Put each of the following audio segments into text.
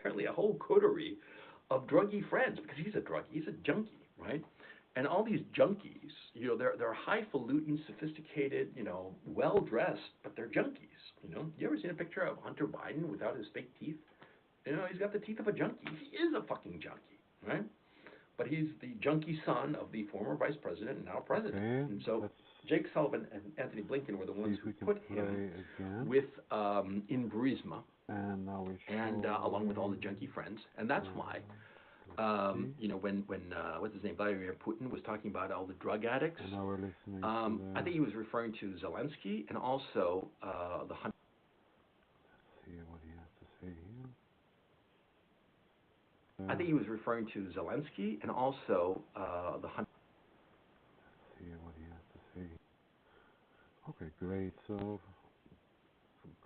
apparently a whole coterie of druggy friends because he's a druggie, he's a junkie, right? And all these junkies, they're highfalutin, sophisticated, well dressed, but they're junkies. You ever seen a picture of Hunter Biden without his fake teeth? He's got the teeth of a junkie. He is a fucking junkie, right? But he's the junkie son of the former vice president and now president. Okay, And so Jake Sullivan and Anthony Blinken were the ones who put him with in Burisma, and now we and along with all the junkie friends, and that's why. When what's his name, Vladimir Putin was talking about all the drug addicts, and now we're listening I think he was referring to Zelensky and also the Hunter. Let's see what he has to say here. I think he was referring to Zelensky and also the Hunter. Let's see what he has to say. Okay, great. So,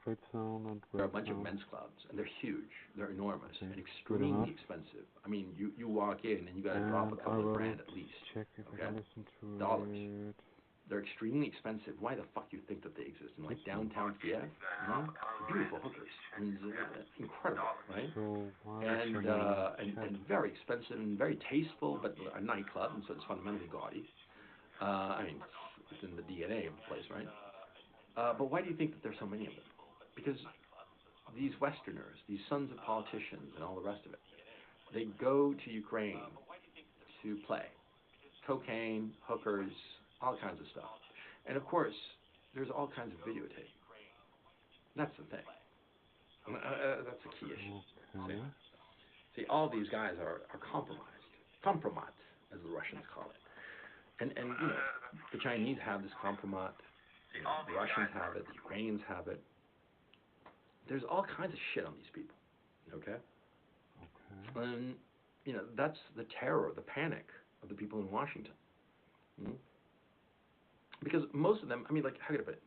great sound and great. There are a bunch of men's clubs, and they're huge, they're enormous, and extremely expensive. I mean, you walk in and you got to drop a couple of grand at least. Check if I can listen to dollars. It. They're extremely expensive. Why the fuck you think that they exist in like downtown Kiev? Beautiful hookers. I mean, incredible, right? So and very expensive and very tasteful, but a nightclub, and so it's fundamentally gaudy. I mean, it's in the DNA of the place, right? But why do you think that there's so many of them? Because these Westerners, these sons of politicians and all the rest of it, they go to Ukraine to play. Cocaine, hookers, all kinds of stuff. And of course, there's all kinds of videotape. That's the thing. That's the key issue. Okay. See, all these guys are compromised. Compromat, as the Russians call it. And the Chinese have this compromat. The Russians have it. The Ukrainians have it. There's all kinds of shit on these people. Okay? And, that's the terror, the panic of the people in Washington. Because most of them, I mean, like, how could I put it?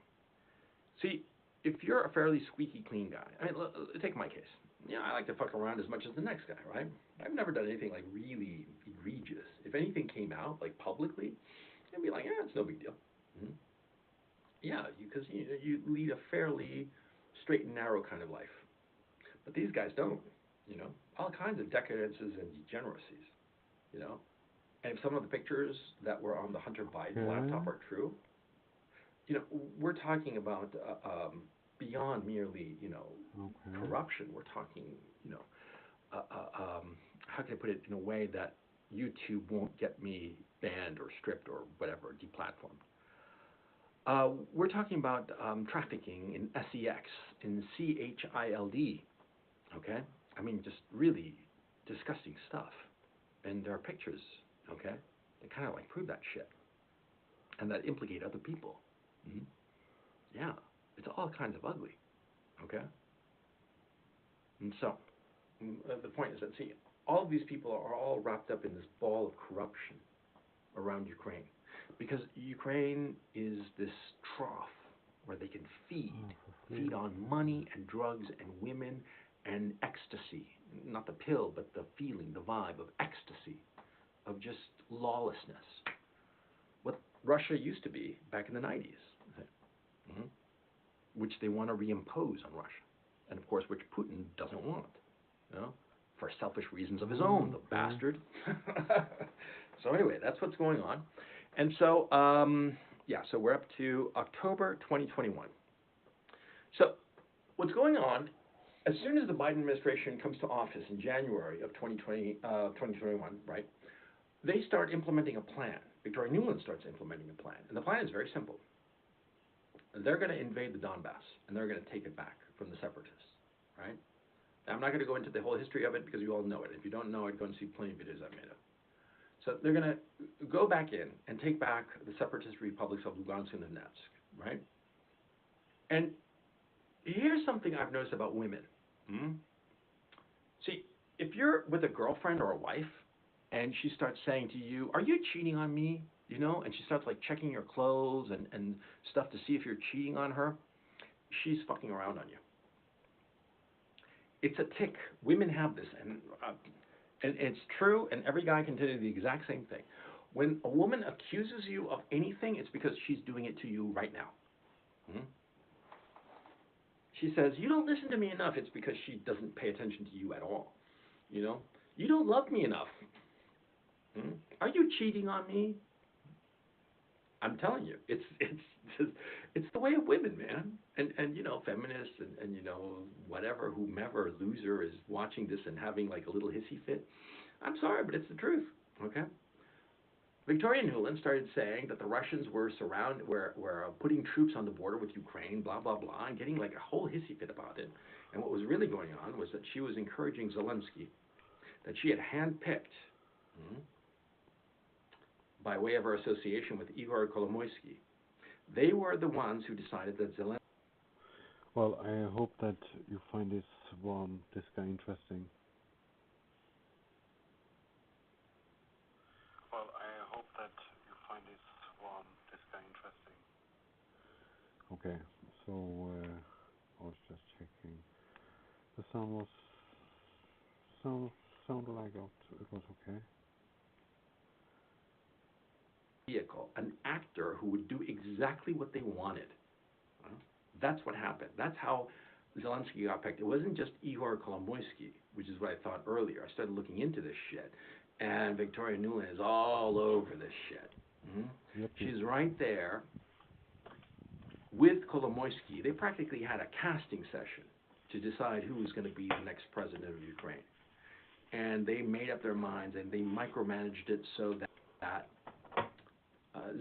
See, if you're a fairly squeaky clean guy, I mean, take my case. I like to fuck around as much as the next guy, right? I've never done anything like really egregious. If anything came out like publicly, I'd be like, it's no big deal. Yeah, because you lead a fairly straight and narrow kind of life. But these guys don't, all kinds of decadences and degeneracies, And if some of the pictures that were on the Hunter Biden laptop are true, we're talking about beyond merely, corruption. We're talking, how can I put it in a way that YouTube won't get me banned or stripped or whatever, deplatformed. We're talking about trafficking in sex, in child, okay? I mean, just really disgusting stuff. And there are pictures, okay, that kind of like prove that shit. And that implicate other people. Yeah, it's all kinds of ugly, okay? And so, the point is that, see, all of these people are all wrapped up in this ball of corruption around Ukraine. Because Ukraine is this trough where they can feed on money and drugs and women and ecstasy. Not the pill, but the feeling, the vibe of ecstasy, of just lawlessness. What Russia used to be back in the 90s, which they want to reimpose on Russia. And of course, which Putin doesn't want, for selfish reasons of his own, the bastard. So anyway, that's what's going on. And so, so we're up to October 2021. So what's going on, as soon as the Biden administration comes to office in January of 2021, right, they start implementing a plan. Victoria Nuland starts implementing a plan. And the plan is very simple. They're going to invade the Donbass, and they're going to take it back from the separatists, right? Now, I'm not going to go into the whole history of it because you all know it. If you don't know it, go and see plenty of videos I've made of. So they're going to go back in and take back the separatist republics of Lugansk and Donetsk, right? And here's something I've noticed about women. See, if you're with a girlfriend or a wife, and she starts saying to you, "Are you cheating on me?" And she starts like checking your clothes and stuff to see if you're cheating on her, she's fucking around on you. It's a tick. Women have this, and it's true, and every guy can tell you the exact same thing. When a woman accuses you of anything, it's because she's doing it to you right now. She says, "You don't listen to me enough." It's because she doesn't pay attention to you at all. You know, you don't love me enough. Hmm? Are you cheating on me? I'm telling you, it's just, it's the way of women, man. And you know, feminists and you know whatever whomever loser is watching this and having like a little hissy fit. I'm sorry, but it's the truth. Okay. Victoria Nuland started saying that the Russians were putting troops on the border with Ukraine, blah blah blah, and getting like a whole hissy fit about it. And what was really going on was that she was encouraging Zelensky, that she had handpicked, hmm, by way of her association with Igor Kolomoisky. They were the ones who decided that Zelensky. Well, I hope that you find this guy interesting. Well, I hope that you find this guy interesting. Okay, so I was just checking. The sound sounded like it was okay. Vehicle, an actor who would do exactly what they wanted. That's what happened. That's how Zelensky got picked. It wasn't just Igor Kolomoisky, which is what I thought earlier. I started looking into this shit, and Victoria Nuland is all over this shit. Yep. She's right there with Kolomoisky. They practically had a casting session to decide who was going to be the next president of Ukraine. And they made up their minds and they micromanaged it so that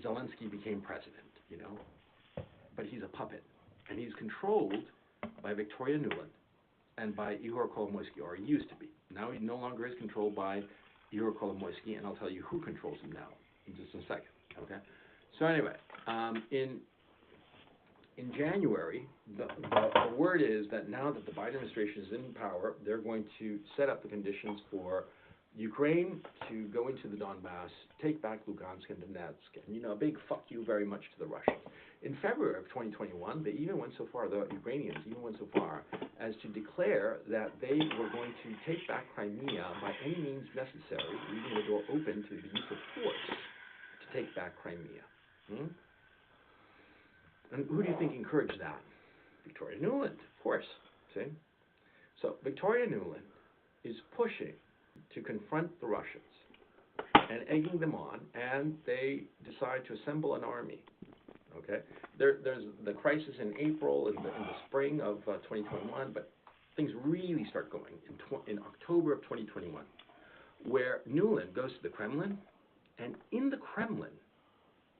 Zelensky became president, you know. But he's a puppet. And he's controlled by Victoria Nuland and by Igor Kolomoisky, or he used to be. Now he no longer is controlled by Igor Kolomoisky, and I'll tell you who controls him now in just a second, okay? So anyway, in January, the word is that now that the Biden administration is in power, they're going to set up the conditions for Ukraine to go into the Donbass, take back Lugansk and Donetsk, and, you know, a big fuck you very much to the Russians. In February of 2021, they even went so far, the Ukrainians even went so far as to declare that they were going to take back Crimea by any means necessary, leaving the door open to the use of force to take back Crimea. Hmm? And who do you think encouraged that? Victoria Nuland, of course. See? So Victoria Nuland is pushing to confront the Russians and egging them on, and they decide to assemble an army. Okay, there's the crisis in April, in the spring of 2021, but things really start going in October of 2021, where Nuland goes to the Kremlin, and in the Kremlin,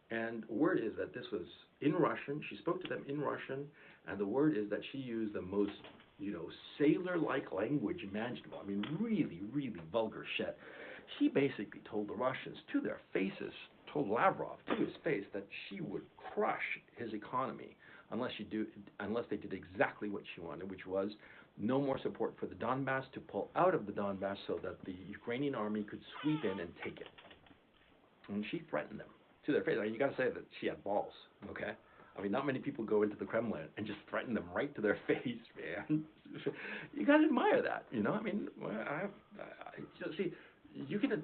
and word is that this was in Russian. She spoke to them in Russian, and the word is that she used the most, you know, sailor-like language imaginable. I mean, really, really vulgar shit. She basically told the Russians to their faces, told Lavrov to his face, that she would crush his economy unless they did exactly what she wanted, which was no more support for the Donbass, to pull out of the Donbass so that the Ukrainian army could sweep in and take it. And she threatened them to their face. I mean, you got to say that she had balls, okay? I mean, not many people go into the Kremlin and just threaten them right to their face, man. You got to admire that, you know? I mean, see, you can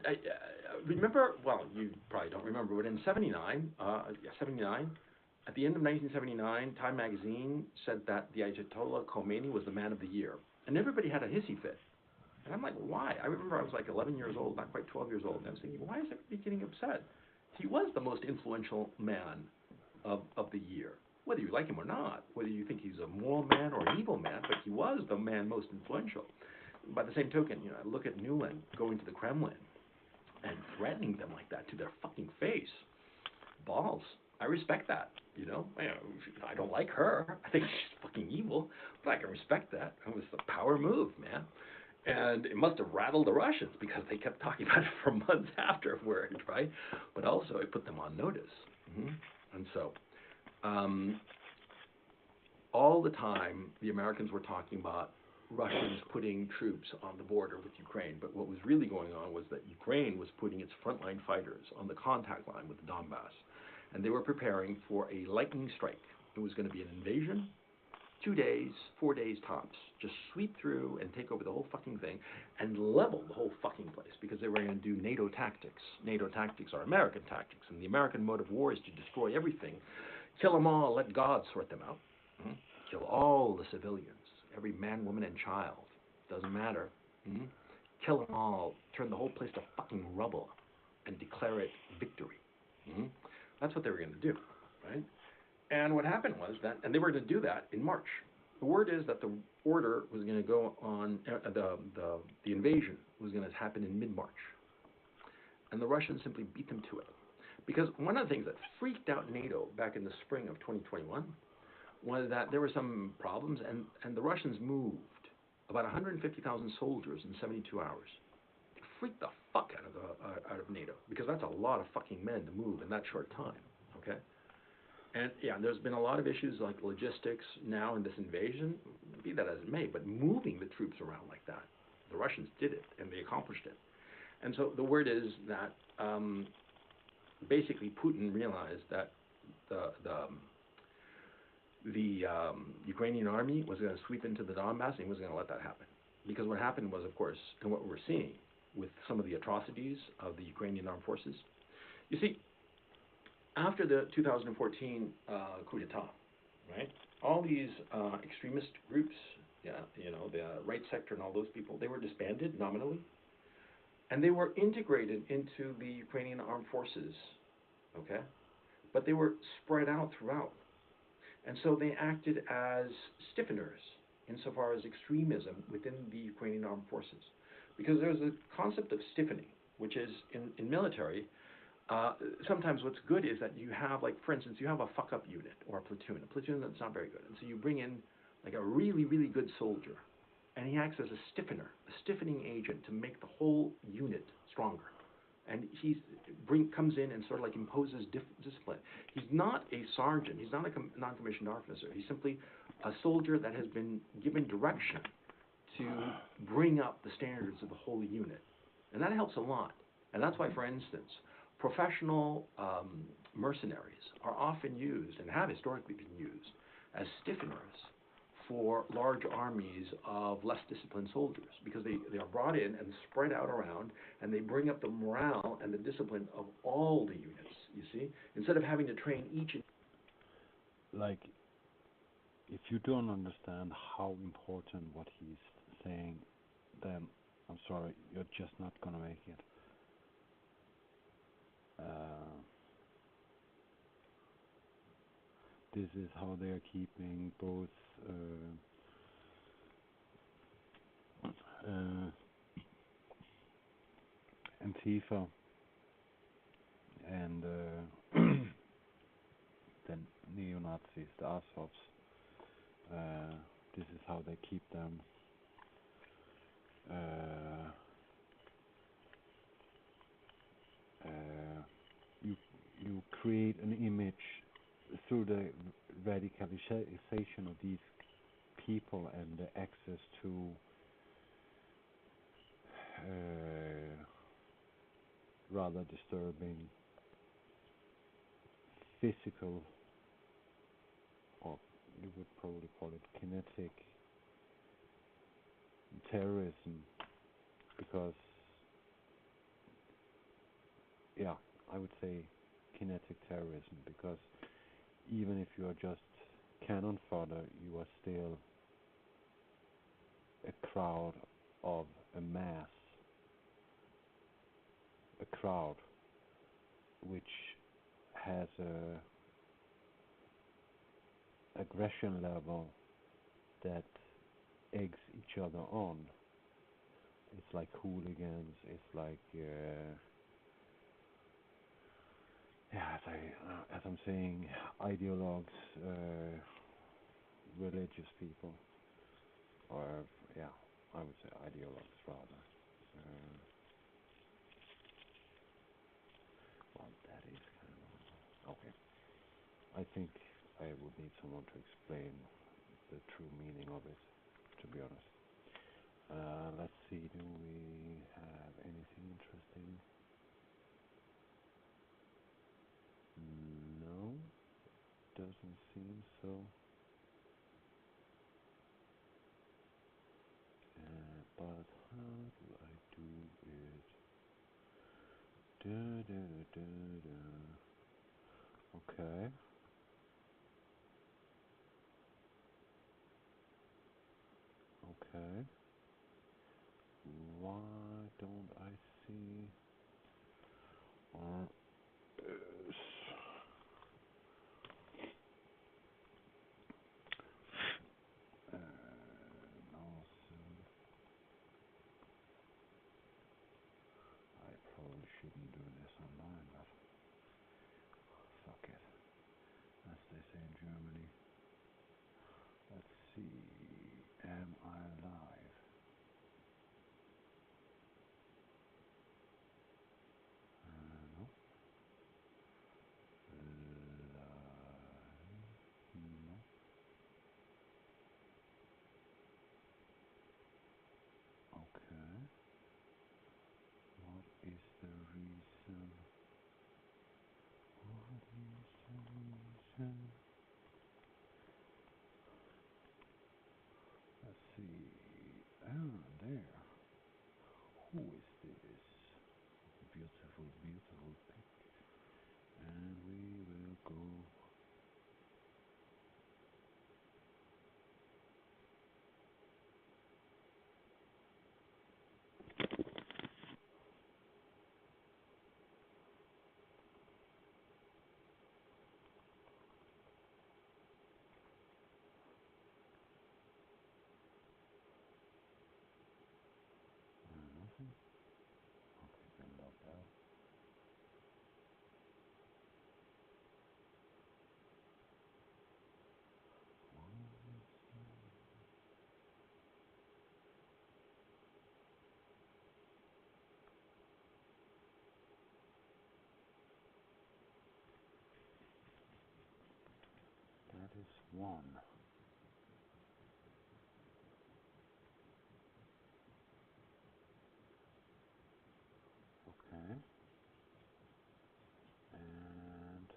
remember, well, you probably don't remember, but in 79, at the end of 1979, Time magazine said that the Ayatollah Khomeini was the man of the year. And everybody had a hissy fit. And I'm like, why? I remember I was like 11 years old, not quite 12 years old, and I was thinking, why is everybody getting upset? He was the most influential man of the year, whether you like him or not, whether you think he's a moral man or an evil man, but he was the man most influential. By the same token, you know, I look at Nuland going to the Kremlin and threatening them like that to their fucking face. Balls. I respect that, you know. I don't like her. I think she's fucking evil, but I can respect that. It was the power move, man. And it must have rattled the Russians because they kept talking about it for months afterward, right? But also it put them on notice. Mm-hmm. And so, all the time, the Americans were talking about Russians putting troops on the border with Ukraine. But what was really going on was that Ukraine was putting its frontline fighters on the contact line with the Donbass. And they were preparing for a lightning strike. It was going to be an invasion, 2 days, 4 days tops. Just sweep through and take over the whole fucking thing and level the whole fucking place, because they were going to do NATO tactics. NATO tactics are American tactics, and the American mode of war is to destroy everything. Kill them all, let God sort them out. Mm-hmm. Kill all the civilians, every man, woman, and child. Doesn't matter. Mm-hmm. kill them all, turn the whole place to fucking rubble, and declare it victory. Hmm. That's what they were going to do, right? And what happened was that, and they were going to do that in March. The word is that the order was going to go on, the invasion was going to happen in mid-March. And the Russians simply beat them to it. Because one of the things that freaked out NATO back in the spring of 2021 was that there were some problems, and the Russians moved about 150,000 soldiers in 72 hours. It freaked the fuck out of NATO, because that's a lot of fucking men to move in that short time, okay? And yeah, there's been a lot of issues like logistics now in this invasion, be that as it may, but moving the troops around like that, the Russians did it, and they accomplished it. And so the word is that basically Putin realized that the Ukrainian army was going to sweep into the Donbass, and he wasn't going to let that happen. Because what happened was, of course, and what we're seeing with some of the atrocities of the Ukrainian armed forces, you see, after the 2014 coup d'etat, right? All these extremist groups, yeah, you know, the right sector and all those people, they were disbanded nominally, and they were integrated into the Ukrainian armed forces, okay? But they were spread out throughout. And so they acted as stiffeners insofar as extremism within the Ukrainian armed forces. Because there's a concept of stiffening, which is in military, sometimes what's good is that you have, like, for instance, you have a fuck-up unit or a platoon that's not very good. And so you bring in, like, a really, really good soldier, and he acts as a stiffener, a stiffening agent to make the whole unit stronger. And he comes in and sort of like imposes discipline. He's not a sergeant. He's not a non-commissioned officer. He's simply a soldier that has been given direction to bring up the standards of the whole unit. And that helps a lot. And that's why, for instance, professional mercenaries are often used, and have historically been used, as stiffeners for large armies of less disciplined soldiers, because they are brought in and spread out around, and they bring up the morale and the discipline of all the units, you see, instead of having to train each. Like, if you don't understand how important what he's saying, then I'm sorry, you're just not gonna make it. This is how they are keeping both Antifa and the neo-Nazis, the Azovs. This is how they keep them. You create an image through the radicalization of these people and the access to rather disturbing physical, or you would probably call it kinetic terrorism, because yeah, I would say kinetic terrorism, because even if you are just cannon fodder, you are still a crowd of a mass, a crowd which has a aggression level that eggs each other on. It's like hooligans, it's like as I'm saying, ideologues, religious people, or yeah, I would say ideologues rather. Well, that is kind of okay. I think I would need someone to explain the true meaning of it, to be honest. Let's see, do we have anything interesting? No, doesn't seem so. But how do I do it? Okay. Okay. Why see. Or is and also I probably shouldn't do this online, but fuck it, as they say in Germany. Let's see, am I live? No. Live? No. Okay. What is the reason? What is the reason? Let's see. Ah, there. Who is this? Beautiful, beautiful pic. And we will go. Nothing. Okay, been logged out. That is one. Okay. And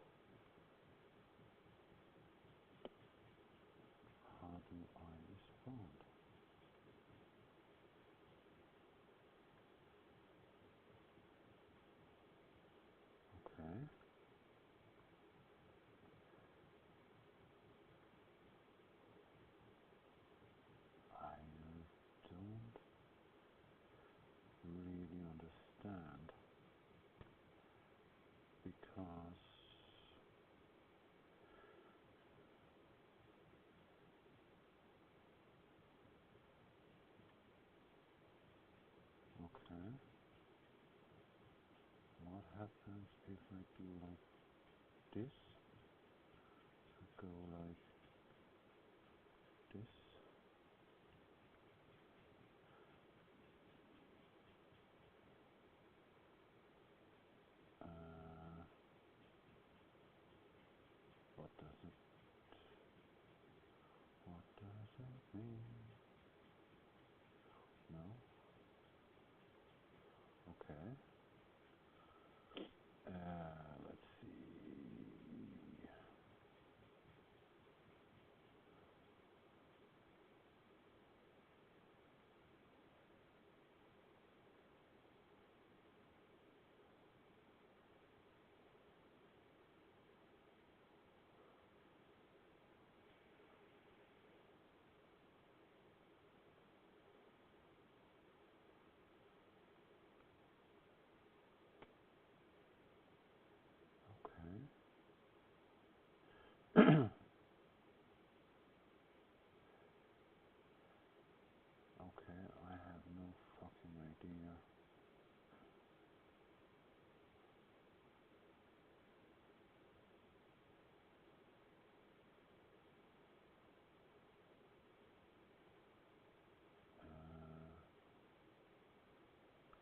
how do I respond? Okay. I don't really understand because okay, what happens if I do like this? I go like this. Uh, what does it? What does it mean? No. Okay. Let's see. Okay. Okay, I have no fucking idea.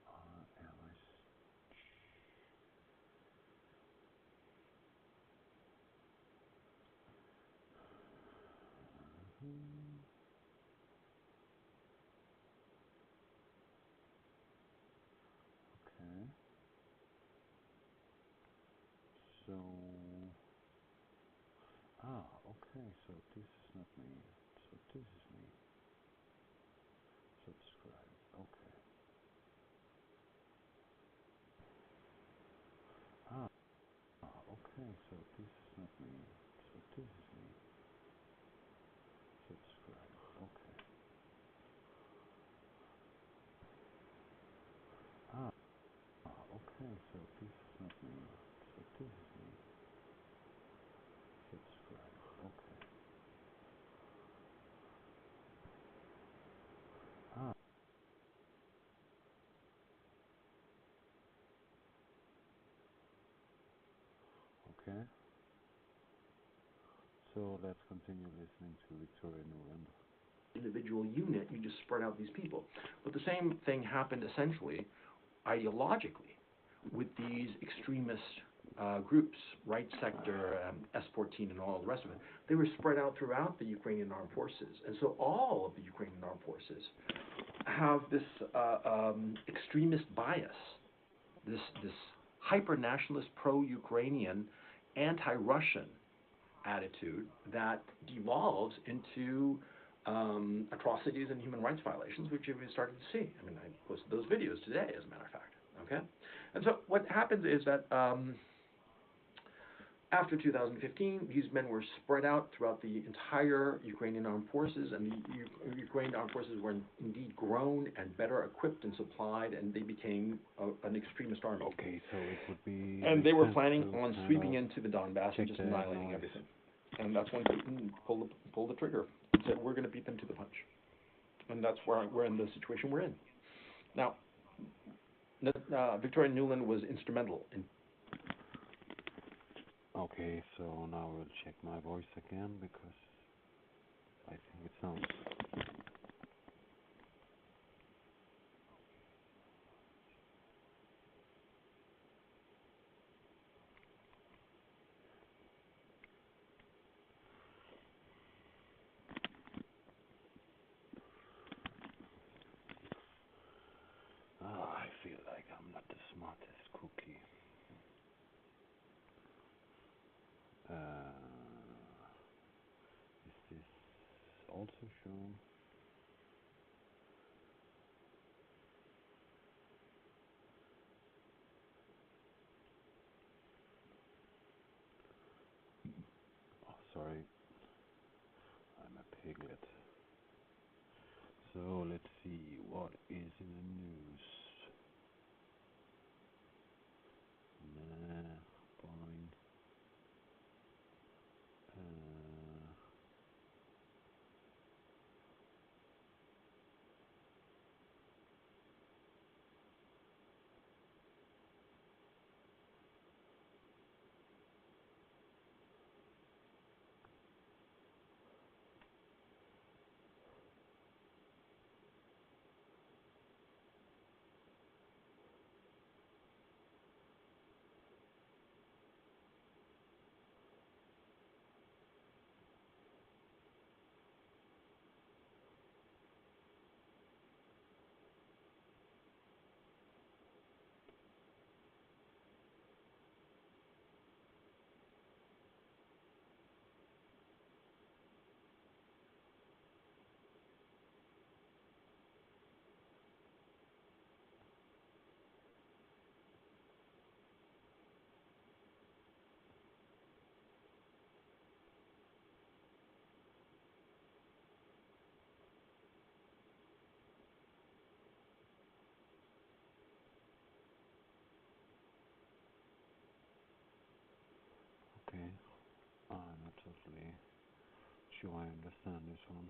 RLS. Okay. So, okay, so this is not me. So this is me. Subscribe. Okay. Okay, so this is not me. So this is me. Subscribe. Okay. Okay, so this is not me. So this is me. Subscribe. Okay. Ah, okay. So let's continue listening to Victoria Nuland. Individual unit, you just spread out these people. But the same thing happened essentially ideologically with these extremist groups, right sector, S-14 and all the rest of it. They were spread out throughout the Ukrainian armed forces. And so all of the Ukrainian armed forces have this extremist bias, this hyper-nationalist, pro-Ukrainian, anti-Russian attitude that devolves into atrocities and human rights violations, which you've started to see. I mean, I posted those videos today, as a matter of fact. Okay, and so what happens is that after 2015, these men were spread out throughout the entire Ukrainian armed forces, and the Ukrainian armed forces were indeed grown and better equipped and supplied, and they became an extremist army. Okay, so it would be. And they were planning on sweeping into the Donbass and just annihilating everything. And that's when Putin pulled the trigger and said, "We're going to beat them to the punch." And that's where we're in the situation we're in now. Victoria Nuland was instrumental in. Okay, so now we'll check my voice again because I think it sounds. I feel like I'm not the smartest cookie. Is this also shown? Oh, sorry, I'm a piglet. So let's see what is in the news. Nah, boring. Okay, I'm not totally sure I understand this one.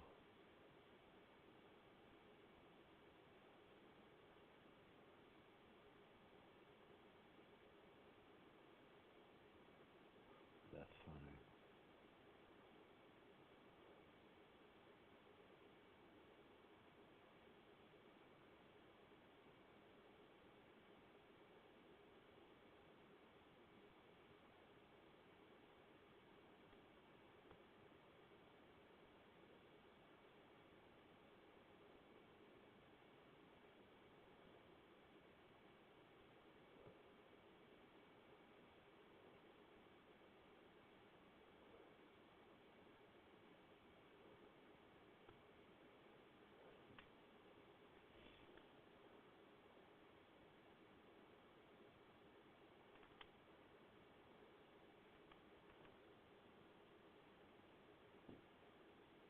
That's funny.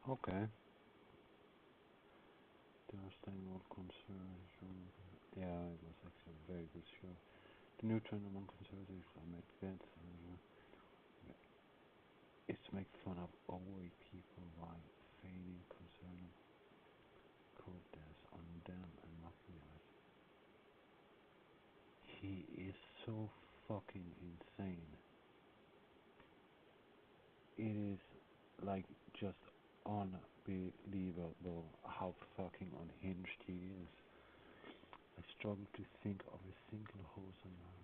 Okay. Devastating old concern. Yeah, it was actually a very good show. The new trend among conservatives are make bets is to make fun of overweight people while feigning concern cold deaths on them and mocking us. He is so fucking insane. It is like just unbelievable how fucking unhinged he is. I struggle to think of a single wholesome knowledge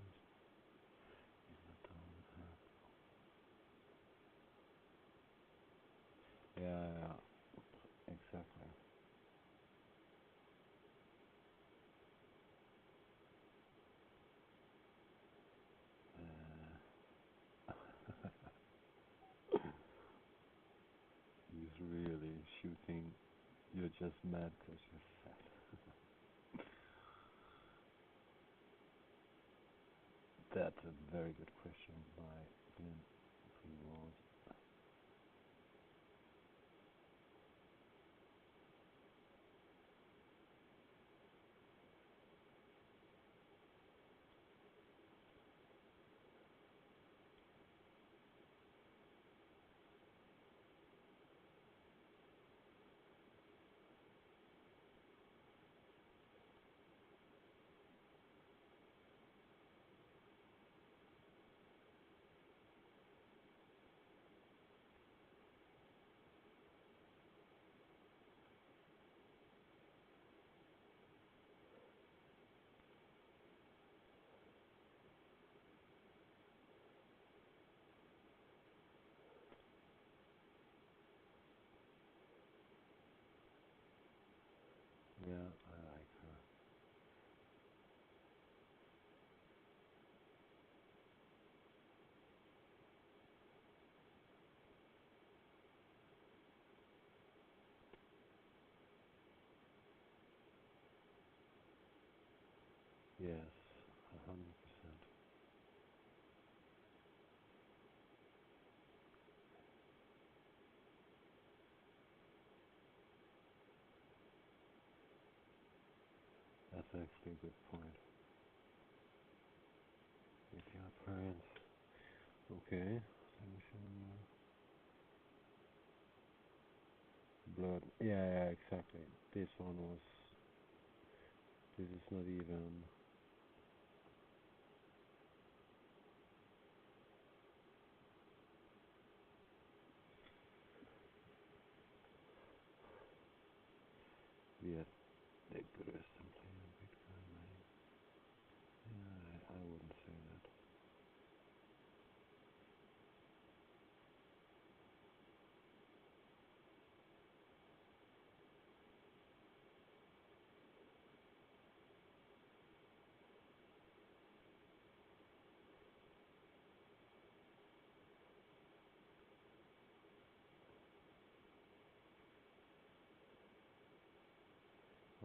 in the town. Yeah, exactly. He's really shooting. You're just mad because you're fat. That's a very good question by Glenn Freewald. Yeah, I like her. Yes, 100%. That's actually a good point. If you have parents, okay. Let me show you. Blood. Yeah, exactly. This one was. This is not even. Yeah, they put us some play on Bitcoin, man. Yeah, I wouldn't say that.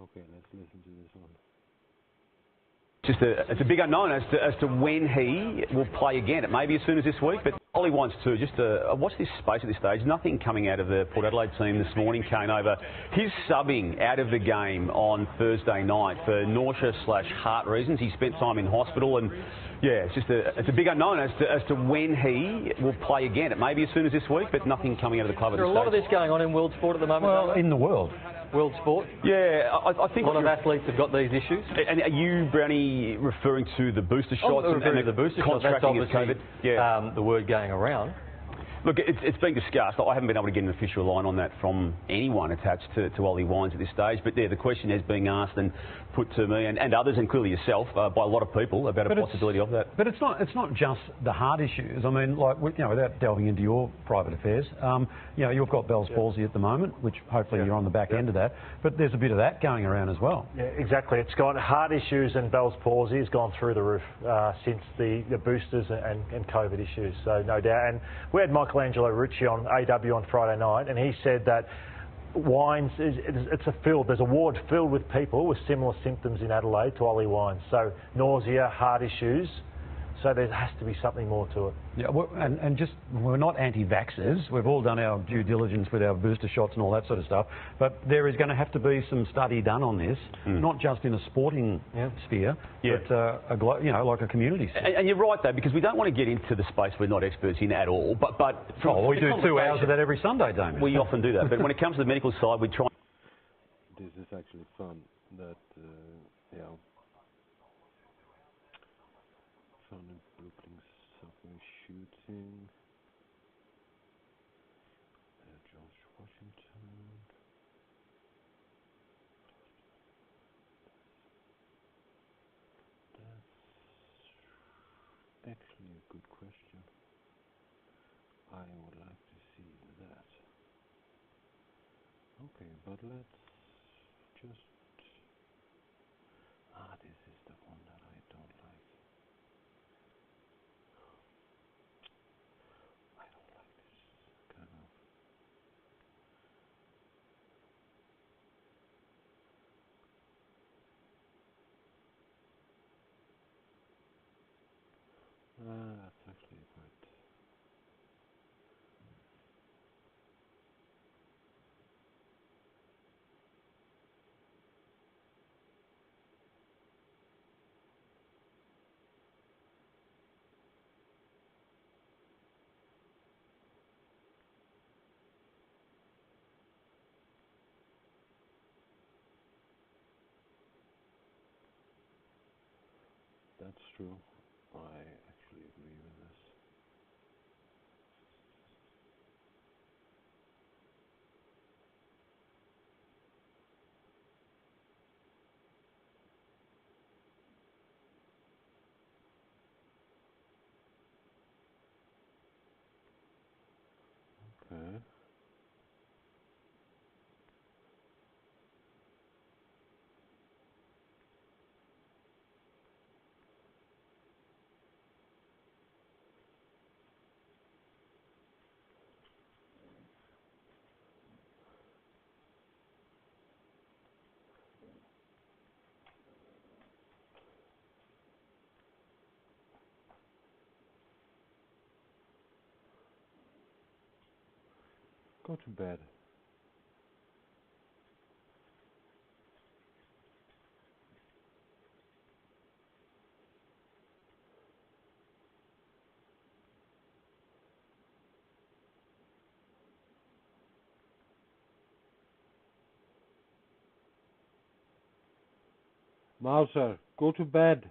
Okay, let's listen to this one. It's a big unknown as to when he will play again. It may be as soon as this week, but Ollie wants to. Just watch this space at this stage. Nothing coming out of the Port Adelaide team this morning, Kane, over his subbing out of the game on Thursday night for nausea/heart reasons. He spent time in hospital, and yeah, it's a big unknown as to when he will play again. It may be as soon as this week, but nothing coming out of the club at this stage. There's a lot of this going on in world sport at the moment. Well, in the world. World sport. Yeah, I think a lot of athletes have got these issues. And are you, Brownie, referring to the booster shots and the booster shots? That's obviously the word going around. Look, it's been discussed. I haven't been able to get an official line on that from anyone attached to Ollie Wines at this stage. But yeah, the question is being asked and put to me and others, and clearly yourself, by a lot of people about a possibility of that. But it's not just the heart issues. I mean, like, without delving into your private affairs, you've got Bell's palsy at the moment, which hopefully you're on the back end of that. But there's a bit of that going around as well. Yeah, exactly. It's got heart issues, and Bell's palsy has gone through the roof since the boosters and COVID issues. So no doubt. And we had Michelangelo Rucci on AW on Friday night, and he said that Wines, there's a ward filled with people with similar symptoms in Adelaide to Ollie Wines. So nausea, heart issues. So there has to be something more to it. Yeah, well, and just, we're not anti-vaxxers. We've all done our due diligence with our booster shots and all that sort of stuff. But there is going to have to be some study done on this, not just in a sporting sphere, but like a community sphere. And you're right though, because we don't want to get into the space we're not experts in at all. But from we do 2 hours of that every Sunday, Damien. We often do that. But when it comes to the medical side, we try. This is actually fun. That found in Brooklyn subway shooting. George Washington. That's actually a good question. I would like to see that. Okay, but let's just... this is the one that I don't like. I don't like this kind of... that's actually quite... That's true. I actually agree with this. Okay. Go to bed. Mouser, go to bed.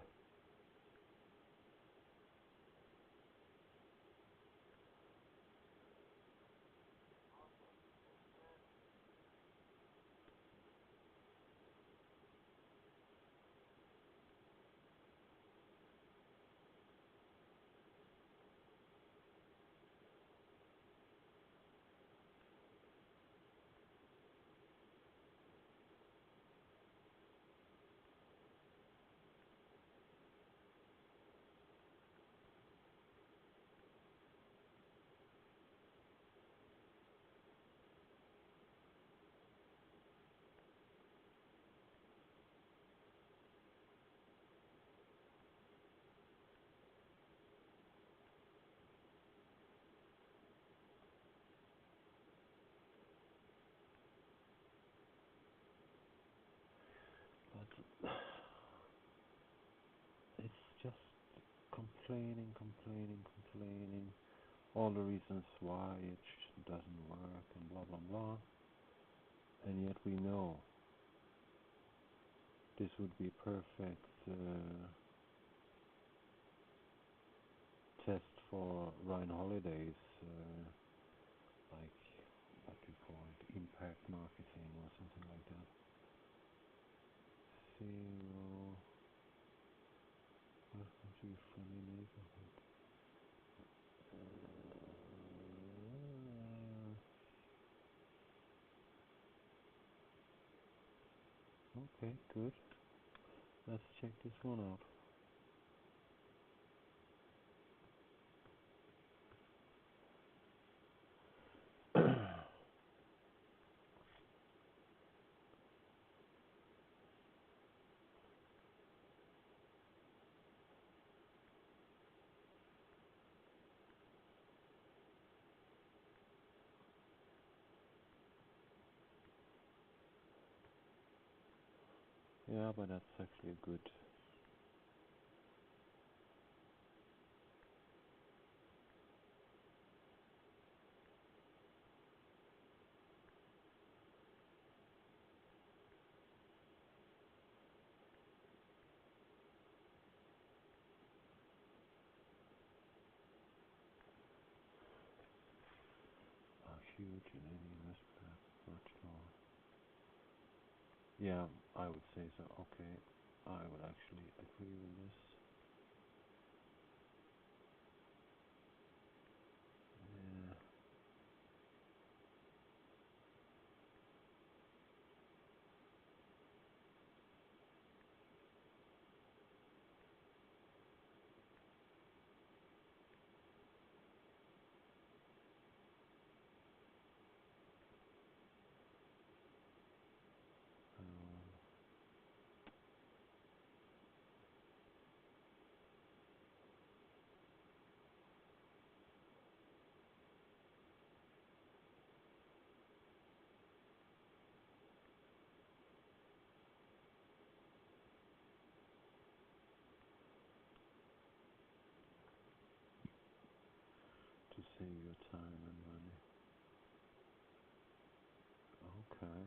But it's just complaining. All the reasons why it doesn't work and blah blah blah. And yet we know this would be perfect test for Ryan Holiday's like what do you call it, impact marketing or something like that. Zero. Welcome to your friendly neighborhood. Okay, good. Let's check this one out. Yeah, but that's actually a good. Huge in any respect, marginal. Yeah, I would say so. Okay, I would actually agree with this. Yeah. To save your time and money. Okay.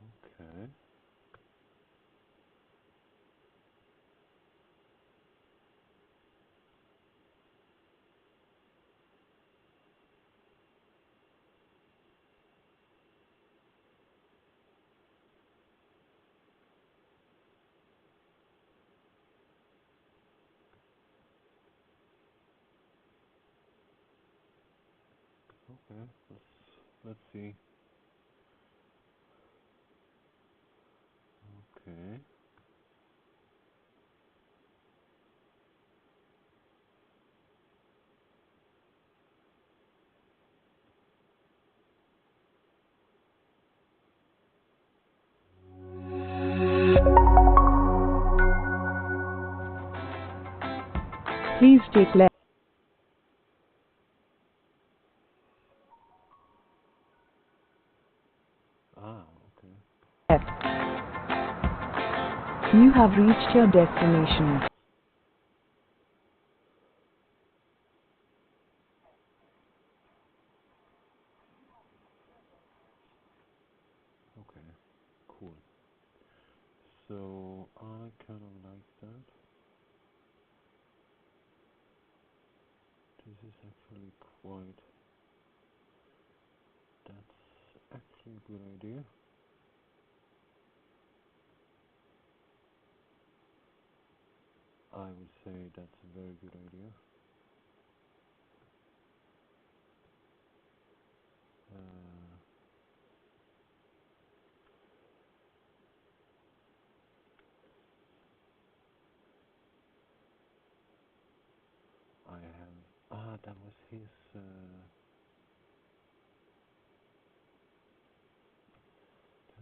Okay. Okay. Let's see. Okay. Please take left. Okay. You have reached your destination. Okay. Cool. So I kind of like that. This is actually quite. That's actually a good idea. I would say that's a very good idea. I have. That was his. That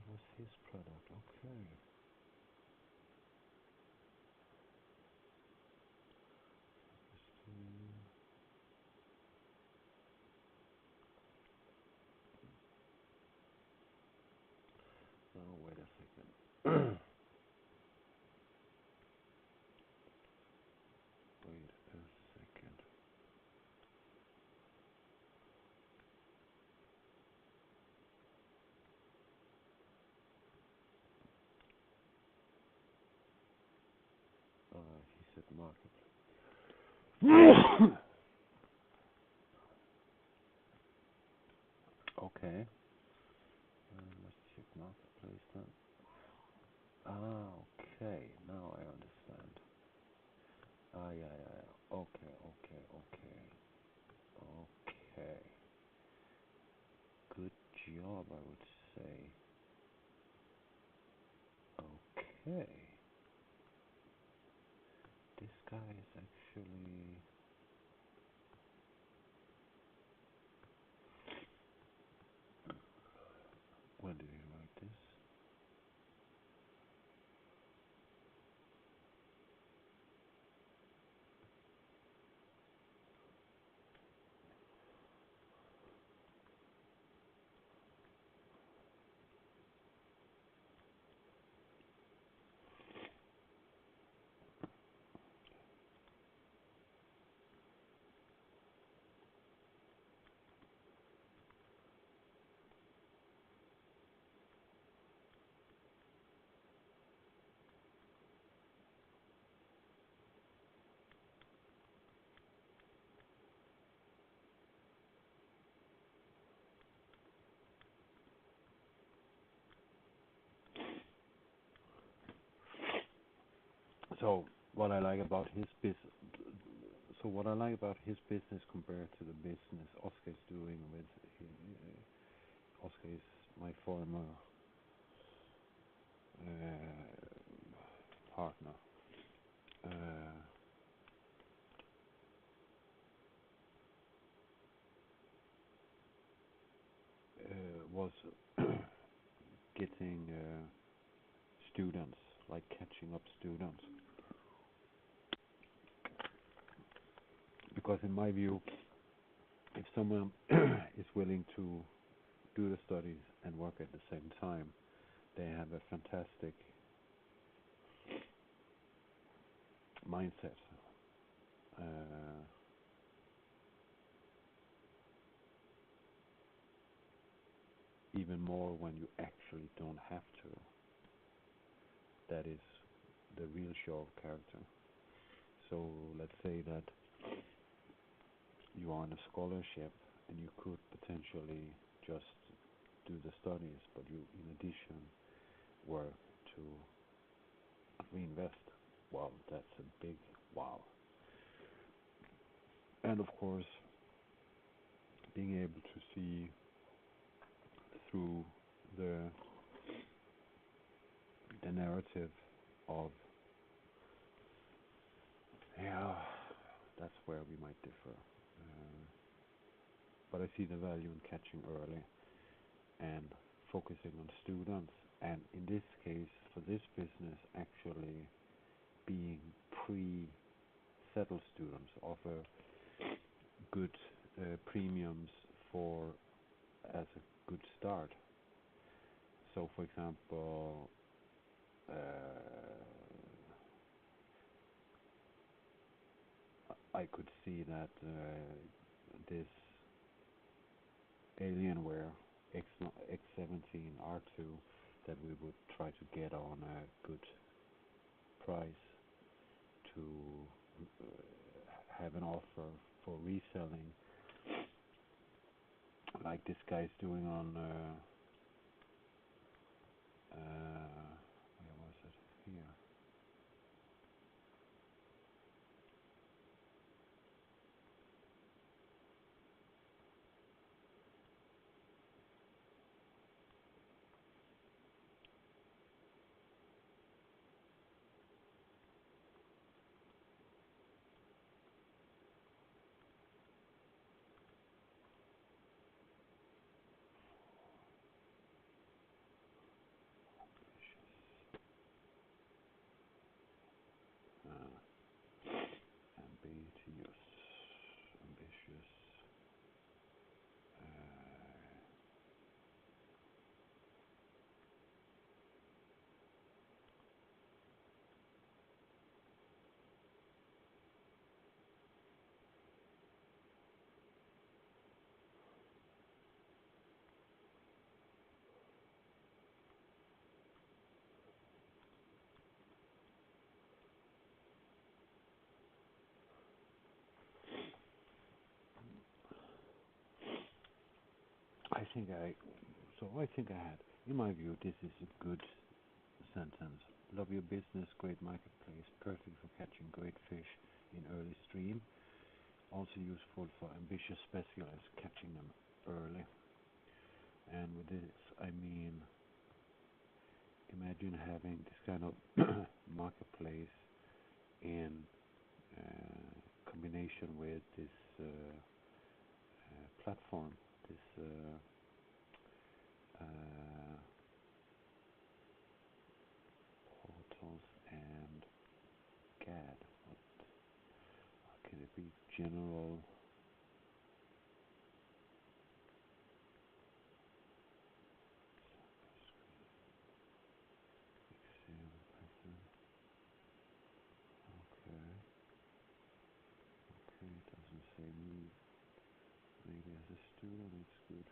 was his product. Okay. Oh, wait a second. Wait a second. illicit market. Okay. Let's check marketplace then. Okay. Now I understand. Yeah. Okay. Good job, I would say. Okay. This guy is actually... When did he write this? So what I like about his business, compared to the business Oscar is doing with, Oscar is my former partner. Was getting students, like catching up students. Because in my view, if someone is willing to do the studies and work at the same time, they have a fantastic mindset. Even more when you actually don't have to. That is the real show of character. So let's say that you are on a scholarship and you could potentially just do the studies, but you in addition were to reinvest. Well, that's a big wow. And of course, being able to see through the narrative of, that's where we might differ. But I see the value in catching early and focusing on students, and in this case, for this business, actually being pre-settled students, offer good premiums for as a good start. So, for example, I could see that this Alienware X17 R2 that we would try to get on a good price to have an offer for reselling, like this guy's doing on where was it? Here. think I had, in my view, this is a good sentence. Love your business, great marketplace, perfect for catching great fish in early stream. Also useful for ambitious specialists catching them early. And with this, I mean, imagine having this kind of marketplace in combination with this platform, this portals and CAD. What can it be? General. Okay, it doesn't say me. Maybe as a student it's good.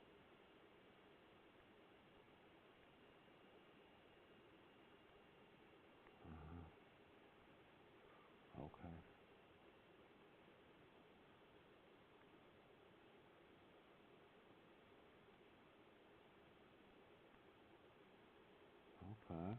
Okay. Okay.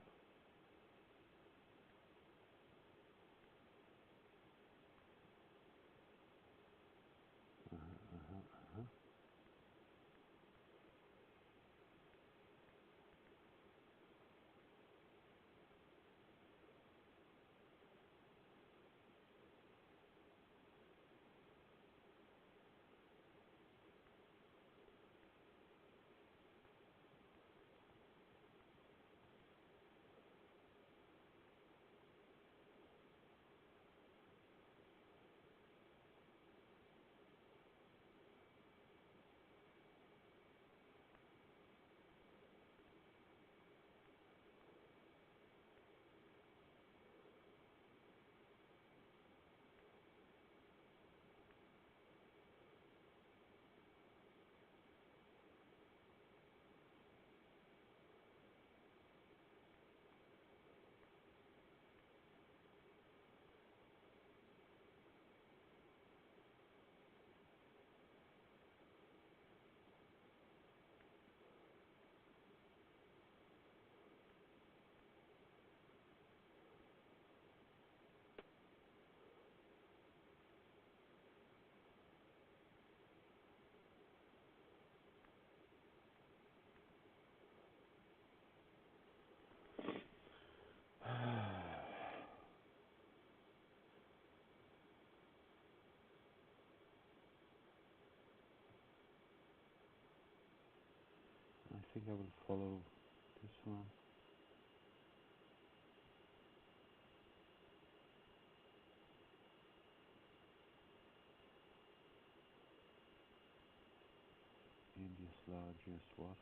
I think I will follow this one. India's largest what?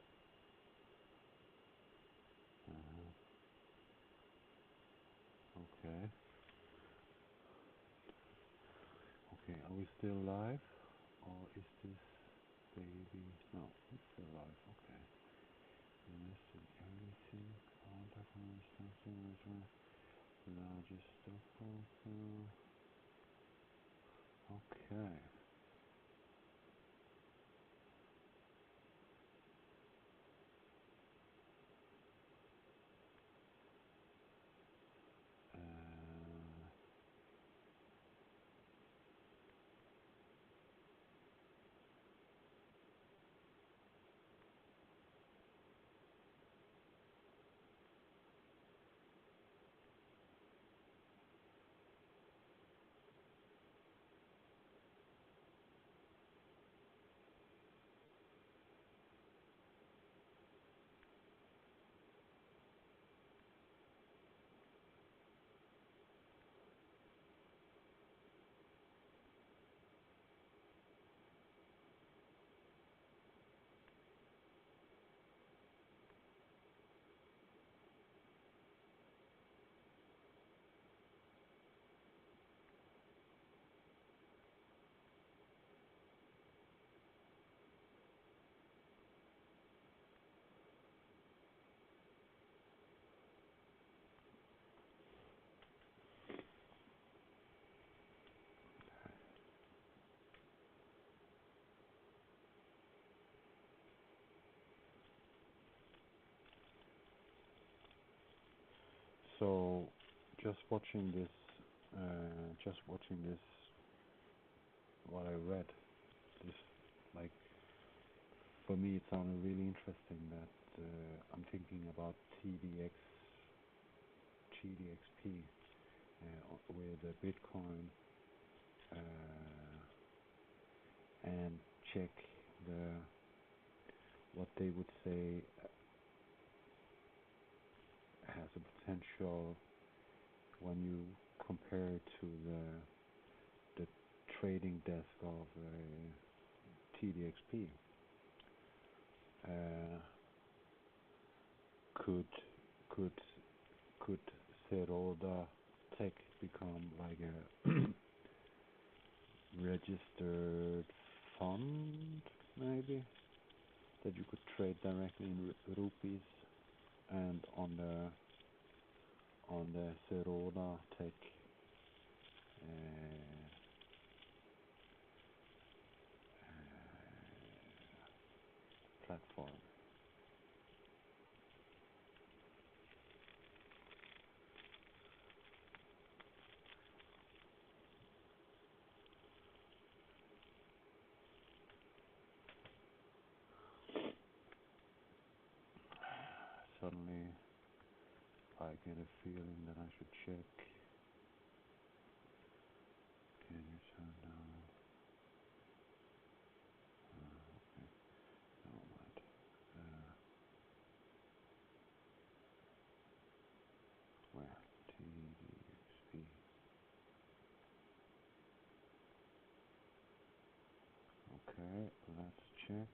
Okay. Okay, are we still live? Or is this baby? No, it's still live. Okay. Invest in everything. All documents, something, largest stockbroker. Okay. So just watching this, what I read, this, like, for me it sounded really interesting that I'm thinking about GDXP with the Bitcoin and check what they would say has a potential when you compare it to the trading desk of TDXP. Could Seroda Tech become like a registered fund, maybe, that you could trade directly in rupees, and on the Seroda Tech platform? Suddenly I get a feeling that I should check. Can you turn down? Okay, never mind. Where? TDXP. Okay, let's check.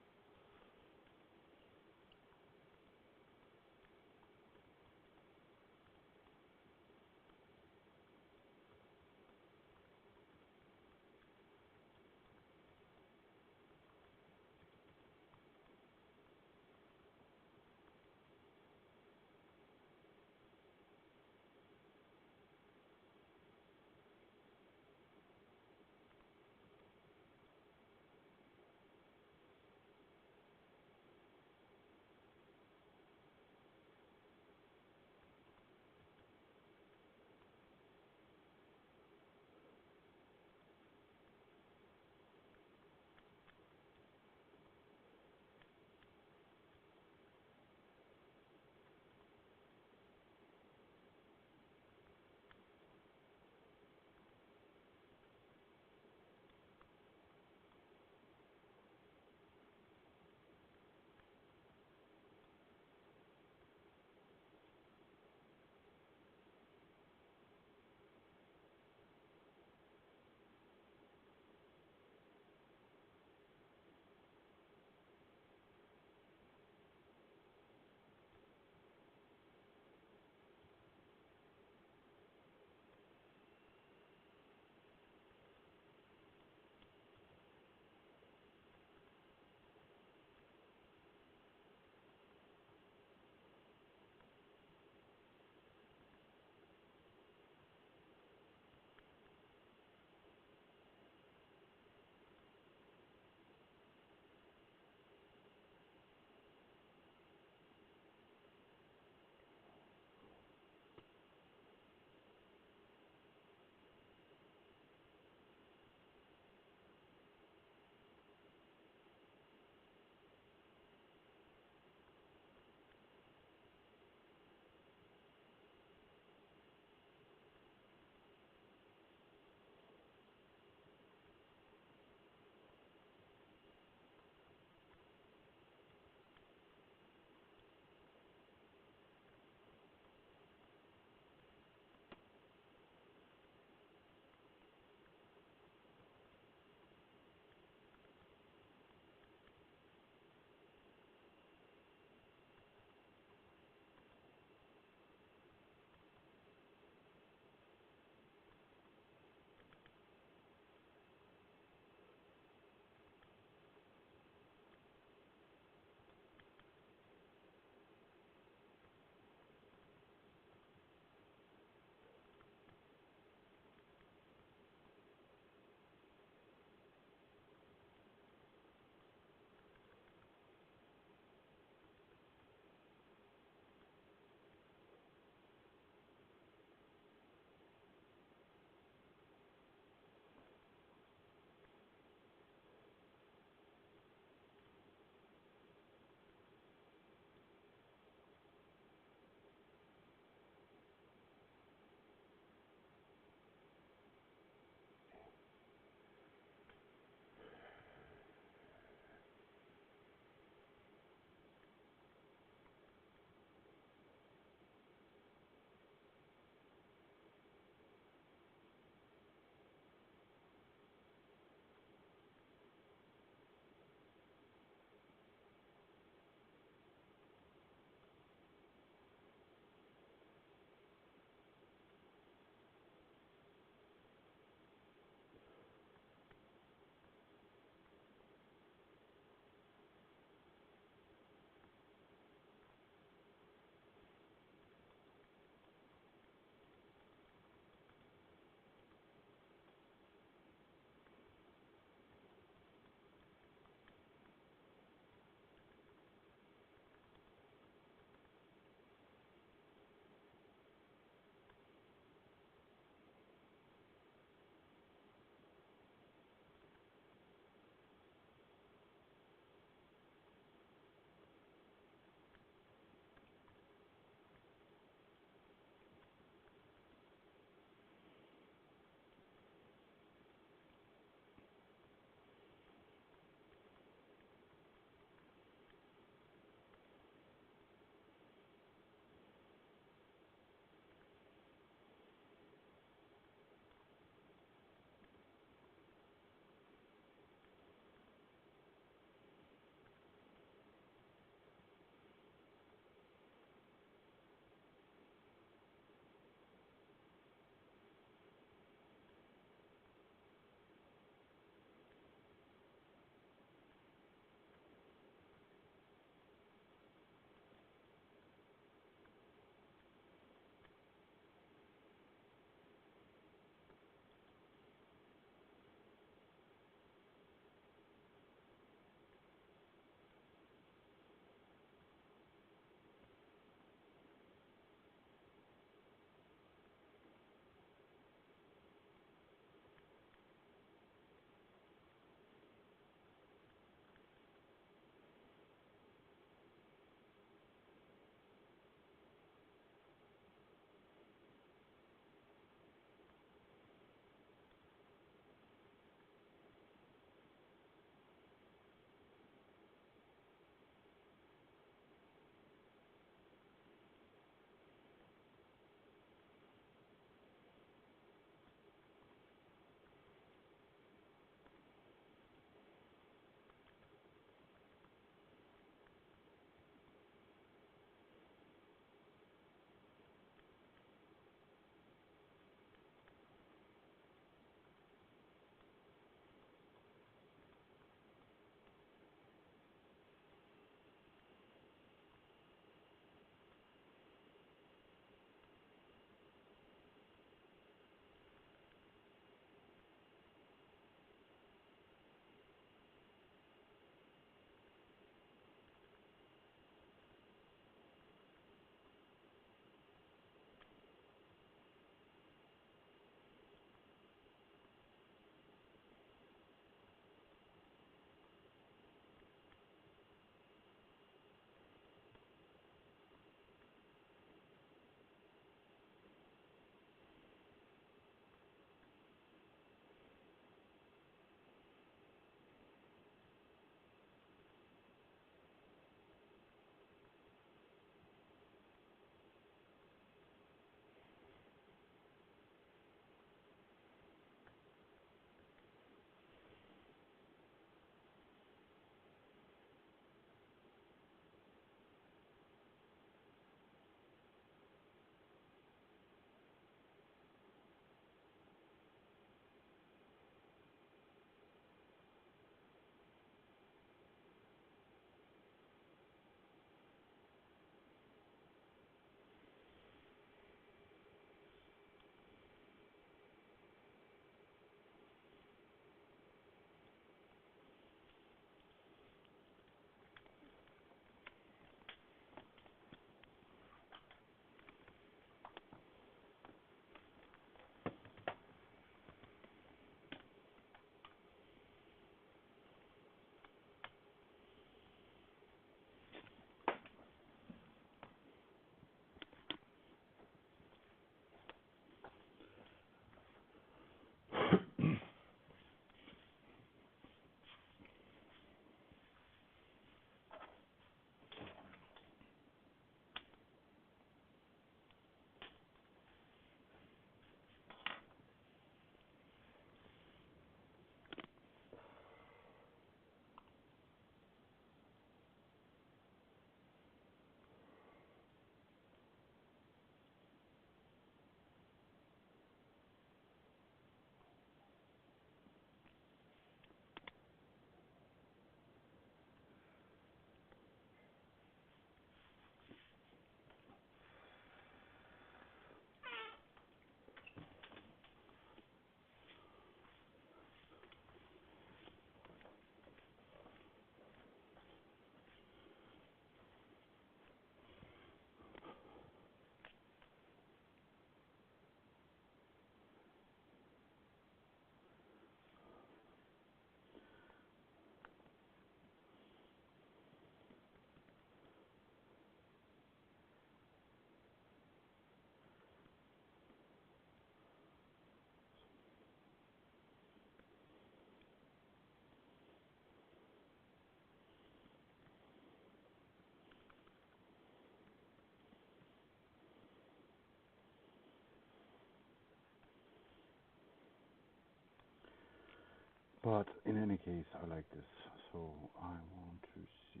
But in any case, I like this, so I want to see.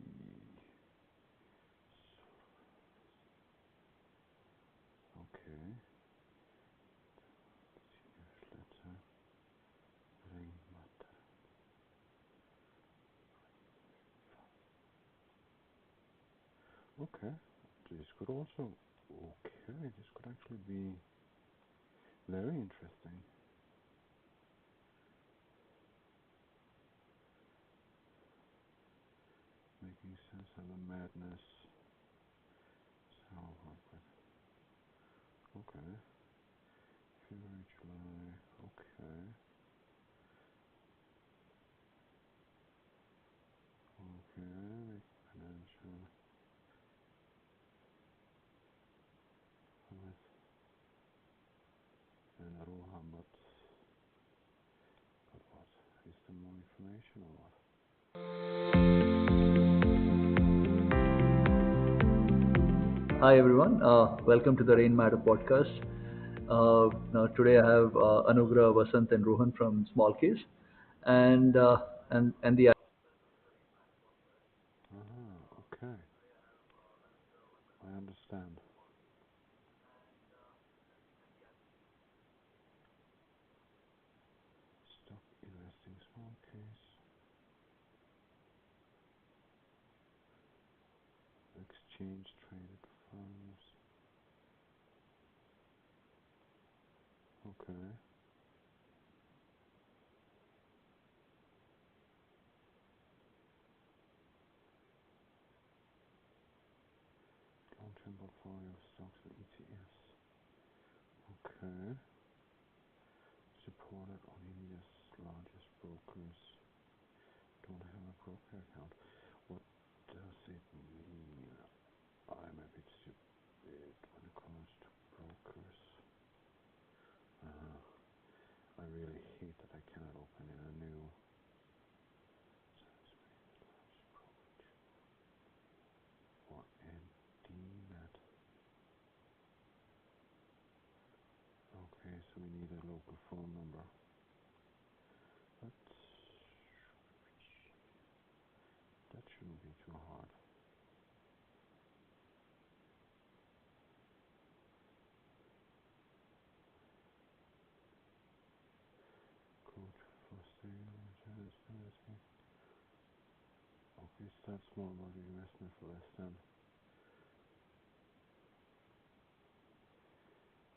Okay. Letter. Ring matter. Okay. This could also. Okay, this could actually be very interesting. Making sense of the madness. So okay. February, July. Okay. Okay. Financial. And Rohan, but what? Is there more information or what? Hi everyone, welcome to the Rain Matter podcast. Now today I have Anugrah, Vasant, and Rohan from Small Case, and the Okay. I understand. Stock investing, Small Case. Exchange traded funds. Okay. Long-term portfolio of stocks and ETFs. Okay. Supported on India's largest brokers. Don't have a broker account. What does it mean? I'm a bit stupid when it comes to brokers. I really hate that I cannot open in a new or DMAT. Okay, so we need a local phone number. But that shouldn't be too hard. Code for sale, transparency. Okay, start small about investment for less than.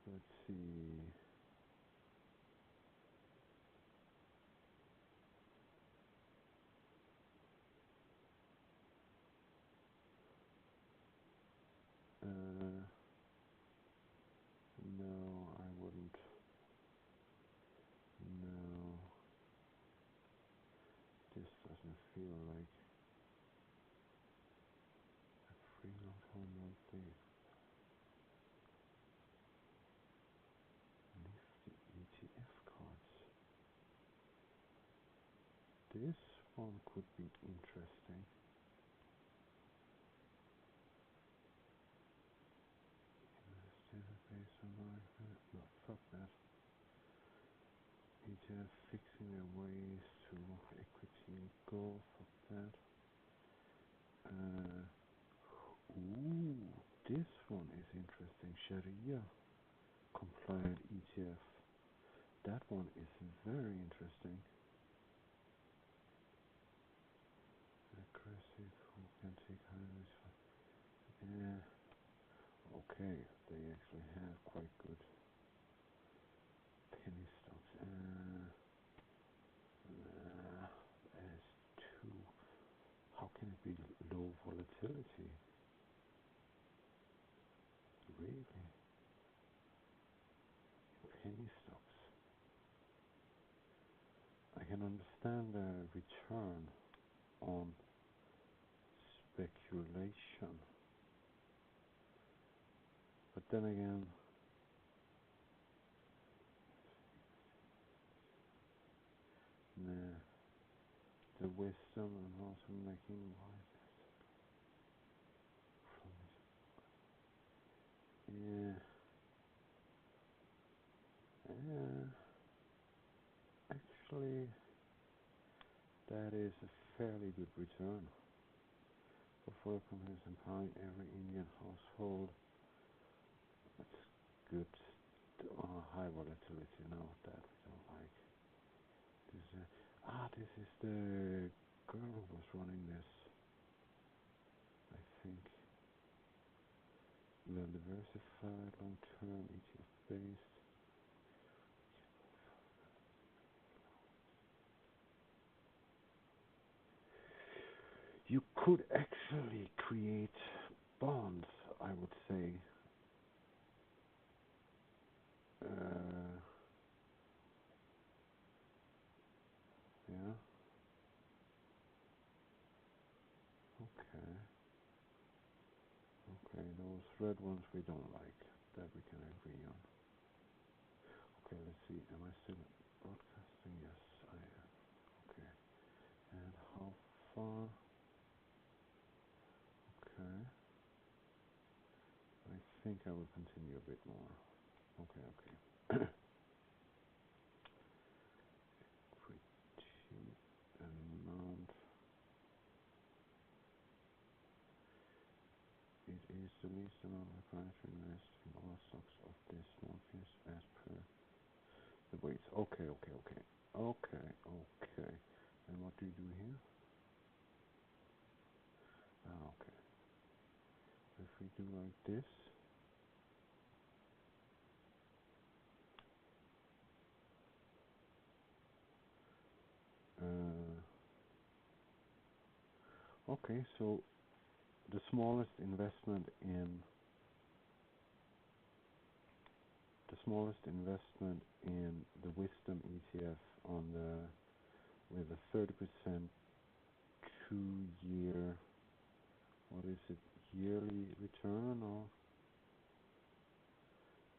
Let's see. No, I wouldn't. No. This doesn't feel like a free long-term monthly. Nifty ETF cards. This one could be interesting. Based on no, fuck that. ETF fixing their ways to equity and gold. Fuck that. Ooh, this one is interesting. Sharia compliant ETF. That one is very interesting. Aggressive, who can take high risk. Yeah. Okay, they actually have quite good penny stocks. As two. How can it be low volatility? Really? Penny stocks. I can understand the return on speculation. But then again, nah, the wisdom and also making wise. Yeah. Actually, That is a fairly good return. Portfolio companies empowering every Indian household. That's good. High volatility. No, that we don't like. This is the girl who was running this. I think. Well diversified, long-term, ETF-based. You could actually create bonds, I would say. Yeah. Okay. Okay, those red ones we don't like. That we can agree on. Okay, let's see. Am I still broadcasting? Yes, I am. Okay. And how far? Okay. I think I will continue a bit more. Okay, okay. Equity amount. It is the least amount required to invest in all stocks of this market as per the weights. Okay, okay, okay. Okay, okay. And what do you do here? Okay. If we do like this, okay, so the smallest investment in the Wisdom ETF on with a 30% 2-year, what is it, yearly return or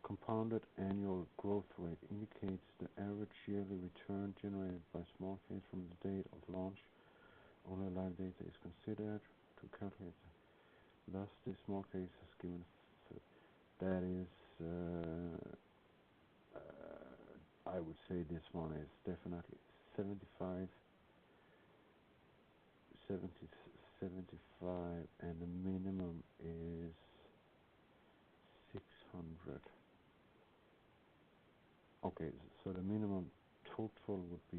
compounded annual growth rate indicates the average yearly return generated by small case from the date of launch. Only live data is considered to calculate. Thus, this small case has given that is. I would say this one is definitely 75, and the minimum is 600. Okay, so the minimum total would be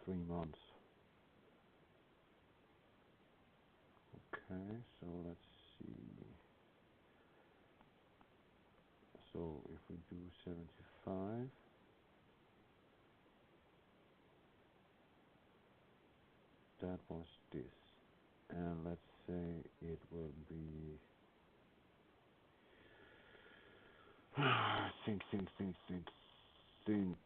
3 months. Okay, so let's see. So if we do 75, that was this, and let's say it will be think 755,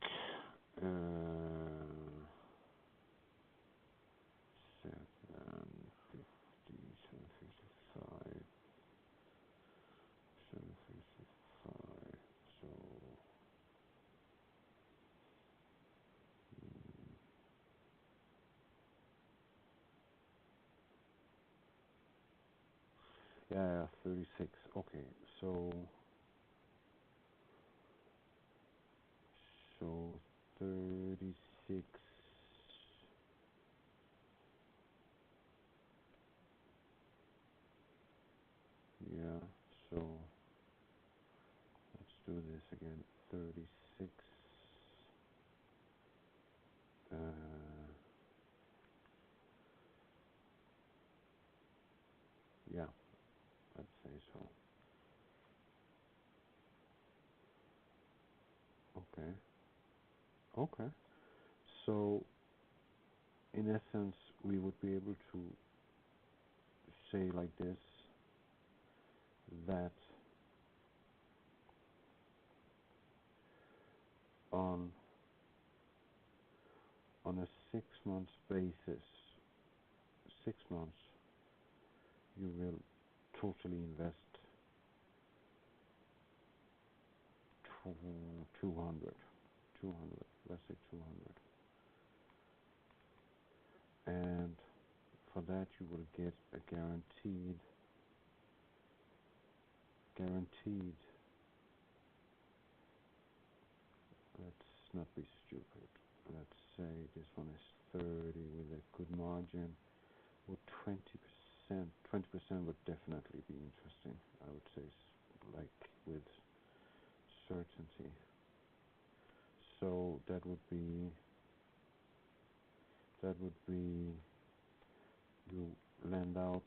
so yeah, 36. Okay, so 36. Yeah, so let's do this again. 36. Yeah, let's say so. Okay. Okay. So, in essence, we would be able to say like this, that on a 6 months basis, 6 months, you will totally invest 200, let's say 200. And for that you will get a guaranteed, let's not be stupid, let's say this one is 30 with a good margin. Would 20% would definitely be interesting. I would say, like with certainty. So that would be you lend out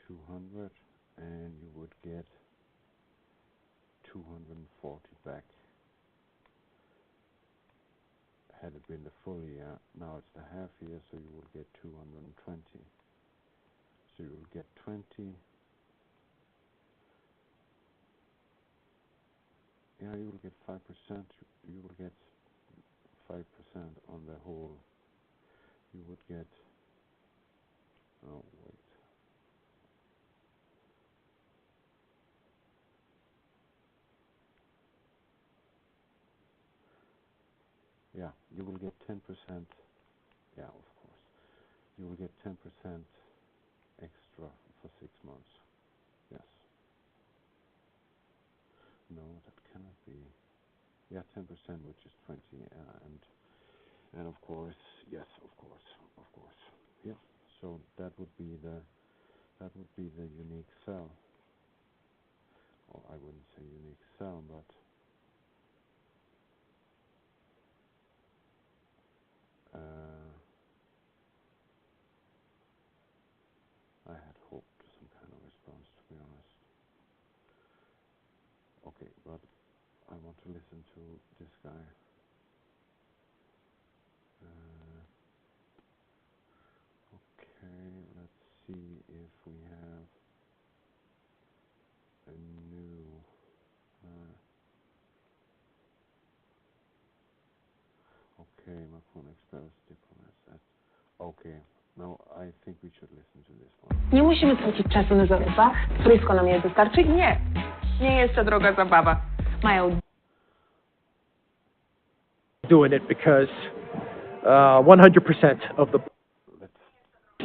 200 and you would get 240 back. Had it been the full year, now it's the half year, so you will get 220. So you will get 20. Yeah, you will get 5%. You will get 5% on the whole. You would get. Oh wait. Yeah, you will get 10%. Yeah, of course. You will get 10% extra for 6 months. Yes. No, that cannot be. Yeah, 10%, which is 20, and of course, yes, of course. Yeah. So that would be the unique cell. Or I wouldn't say unique cell, but I had hoped some kind of response, to be honest. Okay, but I want to listen to this guy. Okay, let's see if we have a new. Okay, my phone expels diplomats. Okay, no, I think we should listen to this one. Nie musimy tracić czasu na zarobach. Turysko nam je dostarczy? Nie. Nie jest to droga zabawa. Mają doing it because 100% of the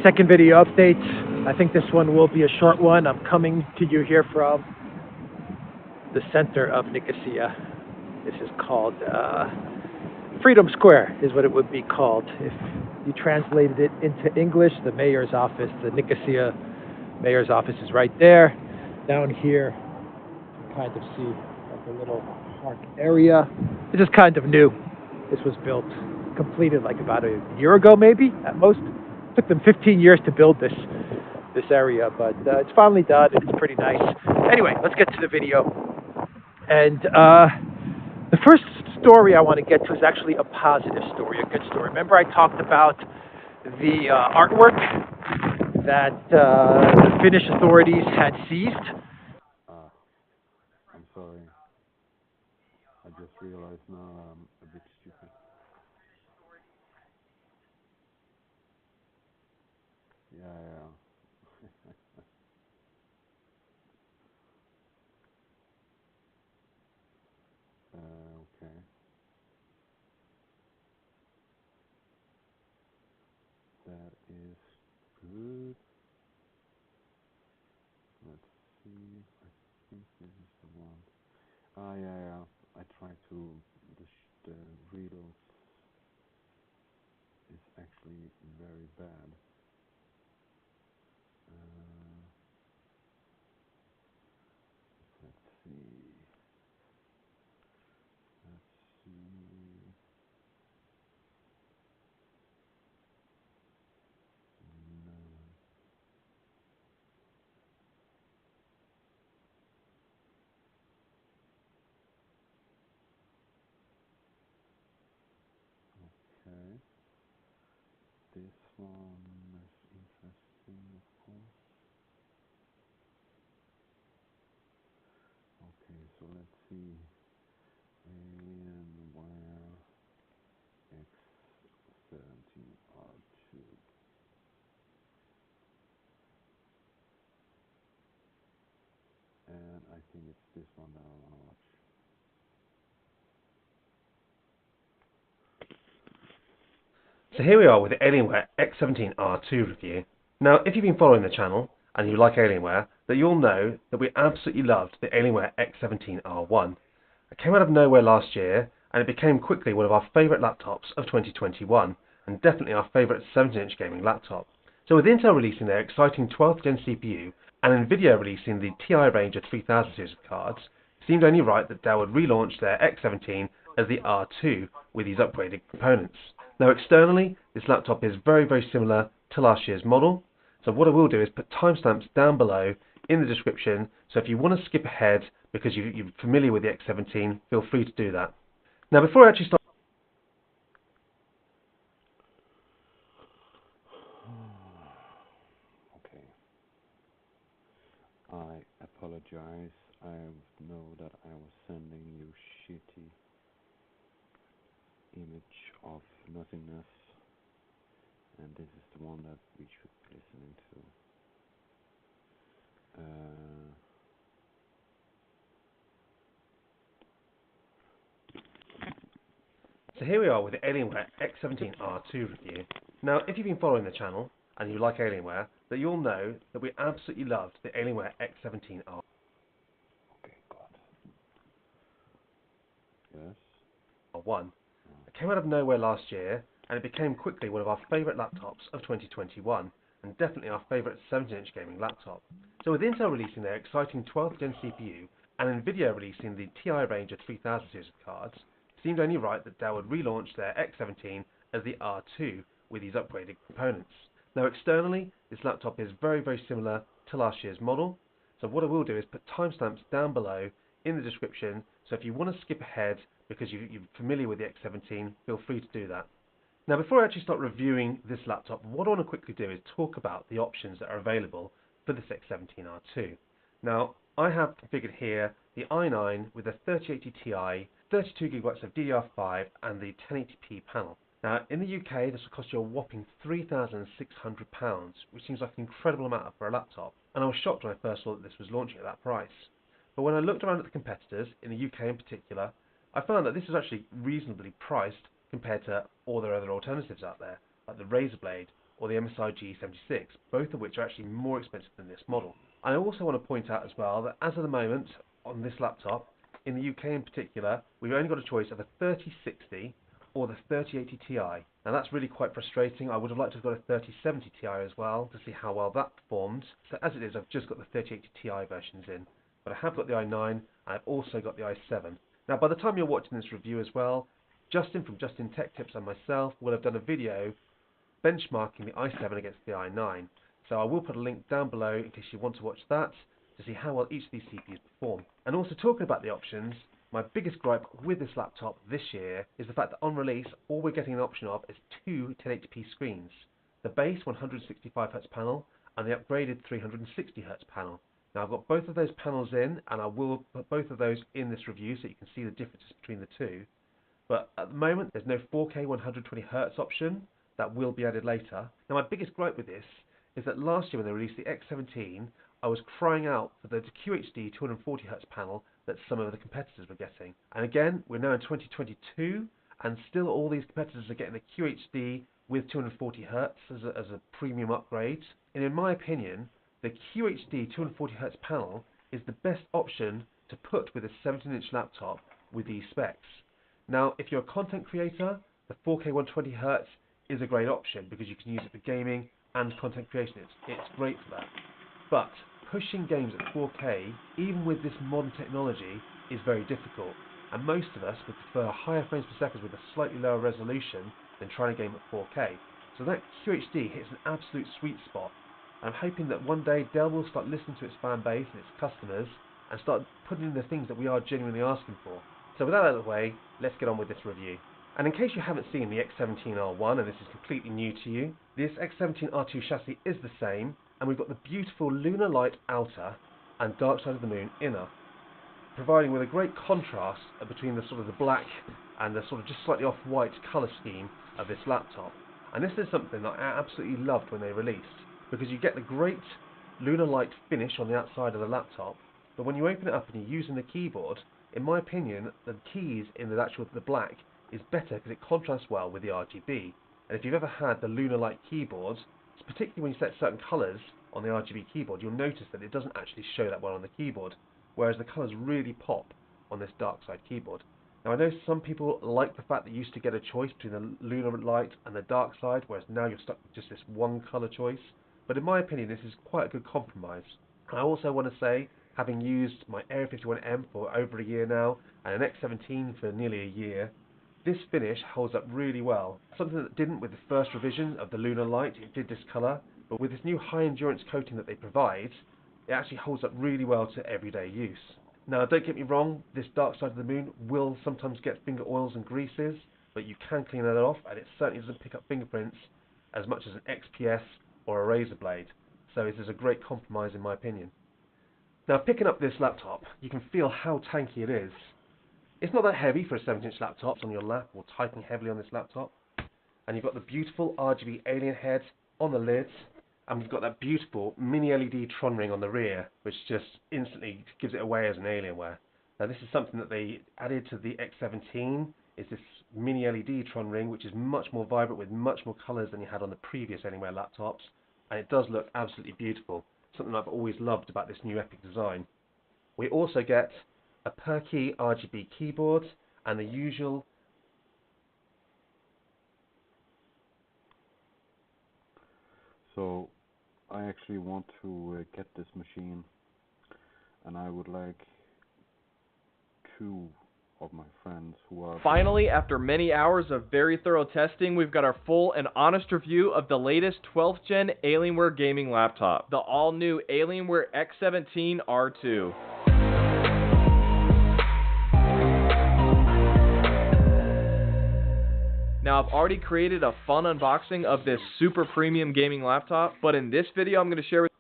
second video updates. I think this one will be a short one. I'm coming to you here from the center of Nicosia. This is called Freedom Square is what it would be called if you translated it into English. The mayor's office, the Nicosia mayor's office is right there. Down here, you kind of see like a little park area. This is kind of new. This was built, completed like about a year ago, maybe at most. It took them 15 years to build this area, but it's finally done. And it's pretty nice. Anyway, let's get to the video. And the first story I want to get to is actually a positive story, a good story. Remember I talked about the artwork that the Finnish authorities had seized? I'm sorry. I just realized now I'm a bit stupid. Yeah. Okay. That is good. Let's see. I think this is the one. Yeah. I tried to. The reload is actually very bad. Let's see. No. Okay. This one is interesting, of course. Okay, so let's see. Alienware X17R2. And I think it's this one that I want to watch. So here we are with the Alienware X17R2 review. Now, if you've been following the channel and you like Alienware, then you'll know that we absolutely loved the Alienware X17R1. It came out of nowhere last year, and it became quickly one of our favourite laptops of 2021, and definitely our favourite 17-inch gaming laptop. So with Intel releasing their exciting 12th gen CPU, and Nvidia releasing the Ti range of 3000 series of cards, it seemed only right that Dell would relaunch their X17 as the R2 with these upgraded components. Now externally, this laptop is very similar to last year's model, so what I will do is put timestamps down below in the description, so if you want to skip ahead because you're familiar with the X17, feel free to do that. Now before I actually start... Okay. I apologize. I know that I was sending you shitty image of nothingness, and this is the one that we should be listening to. So here we are with the Alienware X17R2 review. Now if you've been following the channel and you like Alienware, then you'll know that we absolutely loved the Alienware X17R. Okay, God. Yes? R1. It came out of nowhere last year, and it became quickly one of our favourite laptops of 2021, and definitely our favourite 17-inch gaming laptop. So with Intel releasing their exciting 12th gen CPU, and Nvidia releasing the Ti range of 3000 series of cards, it seemed only right that Dell would relaunch their X17 as the R2 with these upgraded components. Now externally, this laptop is very similar to last year's model, so what I will do is put timestamps down below in the description, so if you want to skip ahead because you're familiar with the X17, feel free to do that. Now before I actually start reviewing this laptop, what I want to quickly do is talk about the options that are available for this X17R2. Now I have configured here the i9 with the 3080 Ti, 32GB of DDR5 and the 1080p panel. Now in the UK this will cost you a whopping £3,600, which seems like an incredible amount for a laptop, and I was shocked when I first saw that this was launching at that price. But when I looked around at the competitors, in the UK in particular, I found that this is actually reasonably priced compared to all their other alternatives out there, like the Razer Blade or the MSI G76, both of which are actually more expensive than this model. I also want to point out as well that as of the moment, on this laptop, in the UK in particular, we've only got a choice of a 3060 or the 3080 Ti. Now that's really quite frustrating. I would have liked to have got a 3070 Ti as well to see how well that performs. So as it is, I've just got the 3080 Ti versions in. But I have got the i9 and I've also got the i7. Now by the time you're watching this review as well, Justin from Justin Tech Tips and myself will have done a video benchmarking the i7 against the i9. So I will put a link down below in case you want to watch that to see how well each of these CPUs perform. And also talking about the options, my biggest gripe with this laptop this year is the fact that on release all we're getting an option of is two 1080p screens. The base 165Hz panel and the upgraded 360Hz panel. Now I've got both of those panels in and I will put both of those in this review so you can see the differences between the two. But at the moment there's no 4K 120Hz option. That will be added later. Now my biggest gripe with this is that last year when they released the X17 I was crying out for the QHD 240Hz panel that some of the competitors were getting. And again, we're now in 2022 and still all these competitors are getting the QHD with 240Hz as a premium upgrade. And in my opinion, the QHD 240Hz panel is the best option to put with a 17-inch laptop with these specs. Now, if you're a content creator, the 4K 120Hz is a great option because you can use it for gaming and content creation. It's great for that. But pushing games at 4K, even with this modern technology, is very difficult. And most of us would prefer higher frames per second with a slightly lower resolution than trying to game at 4K. So that QHD hits an absolute sweet spot. I'm hoping that one day Dell will start listening to its fan base and its customers and start putting in the things that we are genuinely asking for. So with that out of the way, let's get on with this review. And in case you haven't seen the X17R1 and this is completely new to you, this X17R2 chassis is the same, and we've got the beautiful lunar light outer and dark side of the moon inner, providing with a great contrast between the sort of the black and the sort of just slightly off-white colour scheme of this laptop. And this is something that I absolutely loved when they released, because you get the great lunar light finish on the outside of the laptop, but when you open it up and you're using the keyboard, in my opinion, the keys in the black is better because it contrasts well with the RGB. And if you've ever had the lunar light keyboards, particularly when you set certain colours on the RGB keyboard, you'll notice that it doesn't actually show that well on the keyboard, whereas the colours really pop on this dark side keyboard. Now I know some people like the fact that you used to get a choice between the lunar light and the dark side, whereas now you're stuck with just this one colour choice, but in my opinion this is quite a good compromise. I also want to say, having used my Area 51M for over a year now, and an X17 for nearly a year, this finish holds up really well. Something that didn't with the first revision of the lunar light, it did discolour, but with this new high endurance coating that they provide, it actually holds up really well to everyday use. Now don't get me wrong, this dark side of the moon will sometimes get finger oils and greases, but you can clean that off, and it certainly doesn't pick up fingerprints as much as an XPS or a razor blade. So this is a great compromise in my opinion. Now picking up this laptop, you can feel how tanky it is. It's not that heavy for a 7-inch laptop on your lap or typing heavily on this laptop. And you've got the beautiful RGB alien head on the lids, and we've got that beautiful mini LED Tron ring on the rear, which just instantly gives it away as an Alienware. Now this is something that they added to the X17, is this mini LED Tron ring, which is much more vibrant with much more colours than you had on the previous Alienware laptops, and it does look absolutely beautiful, something I've always loved about this new Epic design. We also get a per key RGB keyboard and the usual So I actually want to get this machine, and I would like 2 of my friends who are... Finally, after many hours of very thorough testing, we've got our full and honest review of the latest 12th gen Alienware gaming laptop, the all-new Alienware X17 R2. Now, I've already created a fun unboxing of this super premium gaming laptop, but in this video I'm going to share with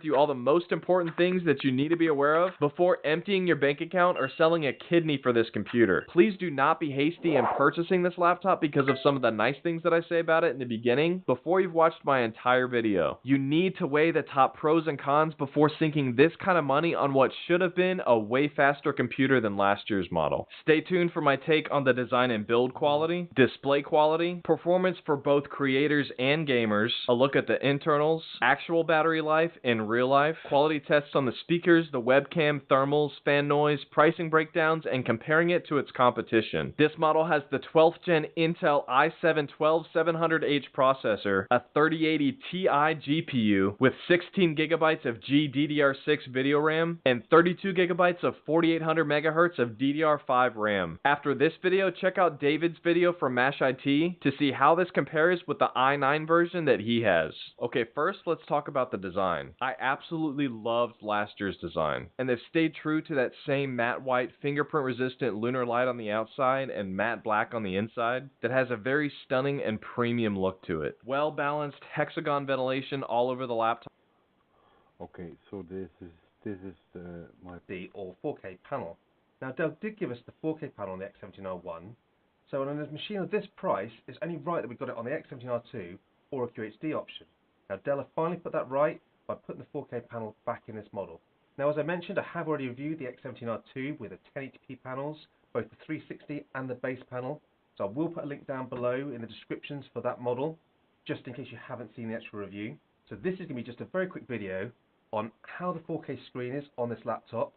you all the most important things that you need to be aware of before emptying your bank account or selling a kidney for this computer. Please do not be hasty in purchasing this laptop because of some of the nice things that I say about it in the beginning before you've watched my entire video. You need to weigh the top pros and cons before sinking this kind of money on what should have been a way faster computer than last year's model. Stay tuned for my take on the design and build quality, display quality, performance for both creators and gamers, a look at the internals, actual battery life, and real life, quality tests on the speakers, the webcam, thermals, fan noise, pricing breakdowns, and comparing it to its competition. This model has the 12th gen Intel i7-12700H processor, a 3080 Ti GPU with 16 GB of GDDR6 video RAM, and 32 GB of 4800 MHz of DDR5 RAM. After this video, check out David's video from Mash IT to see how this compares with the i9 version that he has. Okay, first let's talk about the design. I absolutely loved last year's design, and they've stayed true to that same matte white fingerprint resistant lunar light on the outside and matte black on the inside that has a very stunning and premium look to it. Well balanced hexagon ventilation all over the laptop. Okay, so this is my or 4K panel. Now Dell did give us the 4K panel on the X17R1, so on a machine of this price, it's only right that we got it on the X17R2 or a QHD option. Now Dell have finally put that right by putting the 4K panel back in this model. Now as I mentioned, I have already reviewed the X17R2 with the 1080p panels, both the 360 and the base panel, so I will put a link down below in the descriptions for that model, just in case you haven't seen the actual review. So this is going to be just a very quick video on how the 4K screen is on this laptop,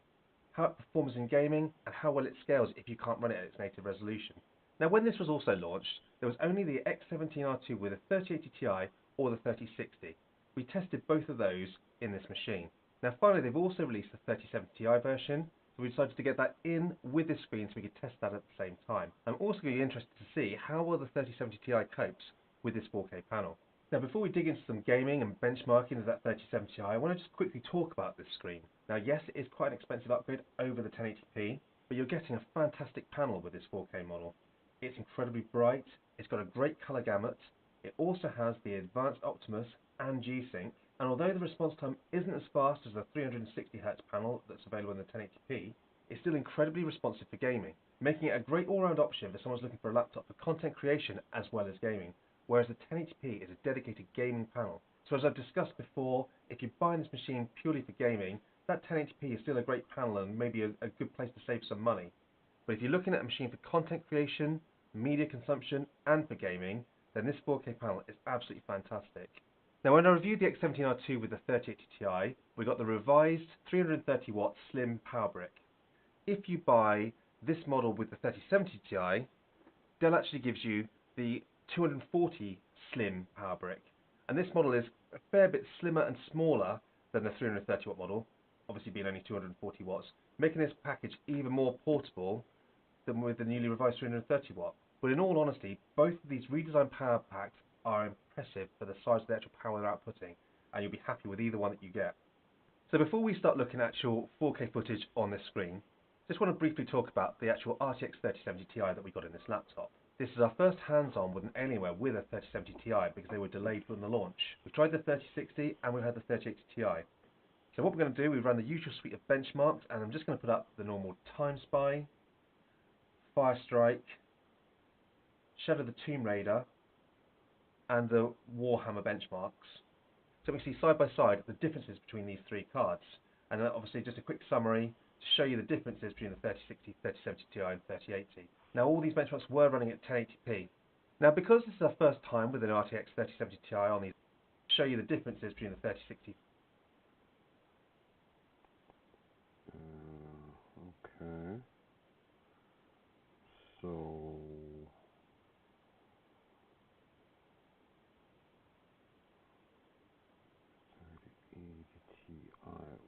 how it performs in gaming, and how well it scales if you can't run it at its native resolution. Now when this was also launched, there was only the X17R2 with a 3080 Ti or the 3060. We tested both of those in this machine. Now finally they've also released the 3070 Ti version, so we decided to get that in with this screen so we could test that at the same time. I'm also going to be interested to see how well the 3070 Ti copes with this 4K panel. Now before we dig into some gaming and benchmarking of that 3070 Ti, I want to just quickly talk about this screen. Now yes, it is quite an expensive upgrade over the 1080p, but you're getting a fantastic panel with this 4K model. It's incredibly bright, it's got a great colour gamut, it also has the advanced Optimus and G-Sync, and although the response time isn't as fast as the 360Hz panel that's available in the 1080p, it's still incredibly responsive for gaming, making it a great all-round option for someone looking for a laptop for content creation as well as gaming, whereas the 1080p is a dedicated gaming panel. So as I've discussed before, if you're buying this machine purely for gaming, that 1080p is still a great panel and maybe a good place to save some money. But if you're looking at a machine for content creation, media consumption, and for gaming, then this 4K panel is absolutely fantastic. Now when I reviewed the X17R2 with the 3080 Ti, we got the revised 330 watt slim power brick. If you buy this model with the 3070 Ti, Dell actually gives you the 240 slim power brick. And this model is a fair bit slimmer and smaller than the 330 watt model, obviously being only 240 watts, making this package even more portable than with the newly revised 330 watt. But in all honesty, both of these redesigned power packs are impressive for the size of the actual power they're outputting, and you'll be happy with either one that you get. So before we start looking at actual 4K footage on this screen, just want to briefly talk about the actual RTX 3070 Ti that we got in this laptop. This is our first hands-on with an Alienware with a 3070 Ti because they were delayed from the launch. We've tried the 3060 and we've had the 3080 Ti. So what we're going to do, we've run the usual suite of benchmarks, and I'm just going to put up the normal Time Spy, Firestrike, Shadow the Tomb Raider, and the Warhammer benchmarks. So we can see side by side the differences between these three cards. And then obviously just a quick summary to show you the differences between the 3060, 3070 Ti and 3080. Now all these benchmarks were running at 1080p. Now because this is our first time with an RTX 3070 Ti on these, show you the differences between the 3060. Okay. So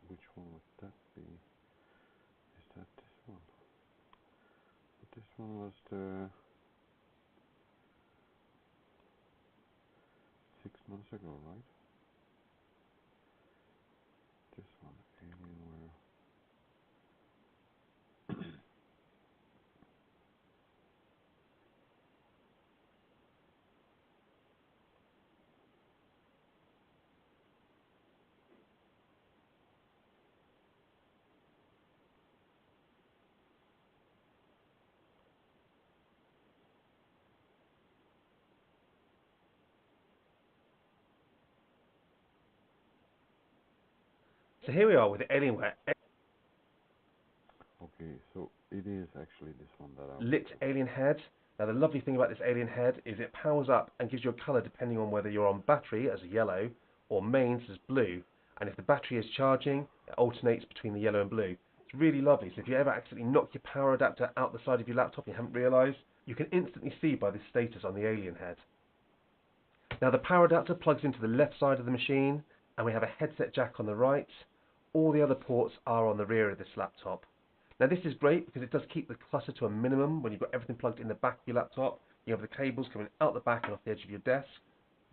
which one would that be? Is that this one? But this one was the 6 months ago, right? This one, Alienware. So here we are with the Alienware Okay, so it is actually this one that I lit alien head. Now the lovely thing about this alien head is it powers up and gives you a colour depending on whether you're on battery as a yellow or mains as blue. And if the battery is charging, it alternates between the yellow and blue. It's really lovely. So if you ever accidentally knock your power adapter out the side of your laptop and you haven't realised, you can instantly see by the status on the alien head. Now the power adapter plugs into the left side of the machine, and we have a headset jack on the right. All the other ports are on the rear of this laptop. Now this is great because it does keep the clutter to a minimum when you've got everything plugged in the back of your laptop. You have the cables coming out the back and off the edge of your desk.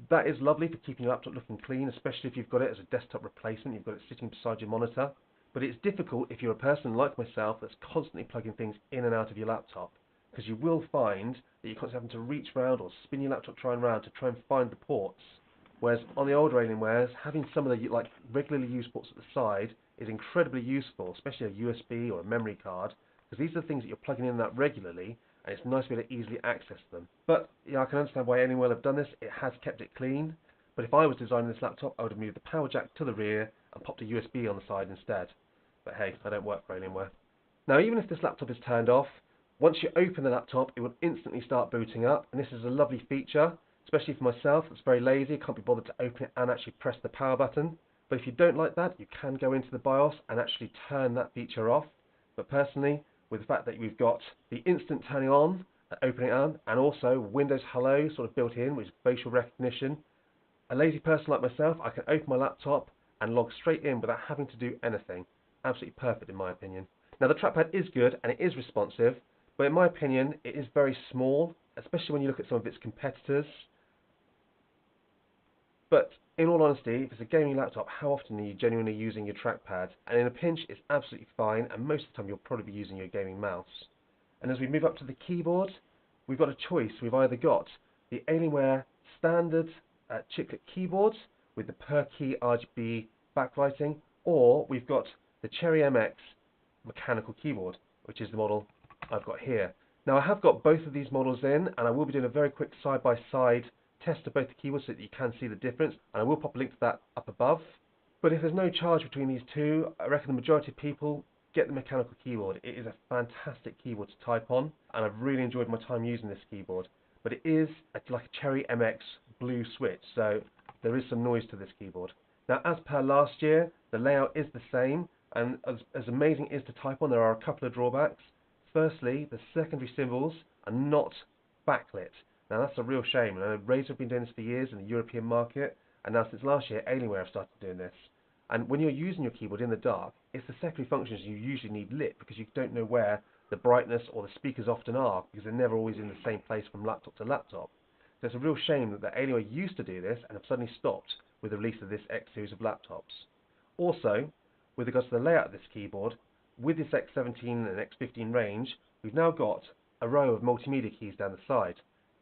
That is lovely for keeping your laptop looking clean, especially if you've got it as a desktop replacement, you've got it sitting beside your monitor. But it's difficult if you're a person like myself that's constantly plugging things in and out of your laptop, because you will find that you're constantly having to reach around or spin your laptop trying around to try and find the ports. Whereas on the older Alienwares, having some of the regularly used ports at the side is incredibly useful, especially a USB or a memory card, because these are the things that you're plugging in and out regularly, and it's nice to be able to easily access them. But yeah, I can understand why Alienware have done this. It has kept it clean. But if I was designing this laptop, I would have moved the power jack to the rear and popped a USB on the side instead. But hey, I don't work for Alienware. Now, even if this laptop is turned off, once you open the laptop, it will instantly start booting up, and this is a lovely feature, especially for myself that's very lazy, can't be bothered to open it and actually press the power button. But if you don't like that, you can go into the BIOS and actually turn that feature off. But personally, with the fact that we've got the instant turning on and opening it on, and also Windows Hello sort of built in, which is facial recognition, a lazy person like myself, I can open my laptop and log straight in without having to do anything. Absolutely perfect in my opinion. Now the trackpad is good and it is responsive, but in my opinion it is very small, especially when you look at some of its competitors. But in all honesty, if it's a gaming laptop, how often are you genuinely using your trackpad? And in a pinch, it's absolutely fine, and most of the time you'll probably be using your gaming mouse. And as we move up to the keyboard, we've got a choice. We've either got the Alienware standard chiclet keyboard with the per key RGB backlighting, or we've got the Cherry MX mechanical keyboard, which is the model I've got here. Now I have got both of these models in, and I will be doing a very quick side-by-side test of both the keyboards so that you can see the difference, and I will pop a link to that up above. But if there's no charge between these two, I reckon the majority of people get the mechanical keyboard. It is a fantastic keyboard to type on, and I've really enjoyed my time using this keyboard. But it is like a Cherry MX blue switch, so there is some noise to this keyboard. Now, as per last year, the layout is the same, and as amazing it is to type on, there are a couple of drawbacks. Firstly, the secondary symbols are not backlit. Now, that's a real shame. I know Razer have been doing this for years in the European market, and now since last year, Alienware have started doing this. And when you're using your keyboard in the dark, it's the secondary functions you usually need lit, because you don't know where the brightness or the speakers often are, because they're never always in the same place from laptop to laptop. So it's a real shame that Alienware used to do this and have suddenly stopped with the release of this X series of laptops. Also, with regards to the layout of this keyboard, with this X17 and X15 range, we've now got a row of multimedia keys down the side.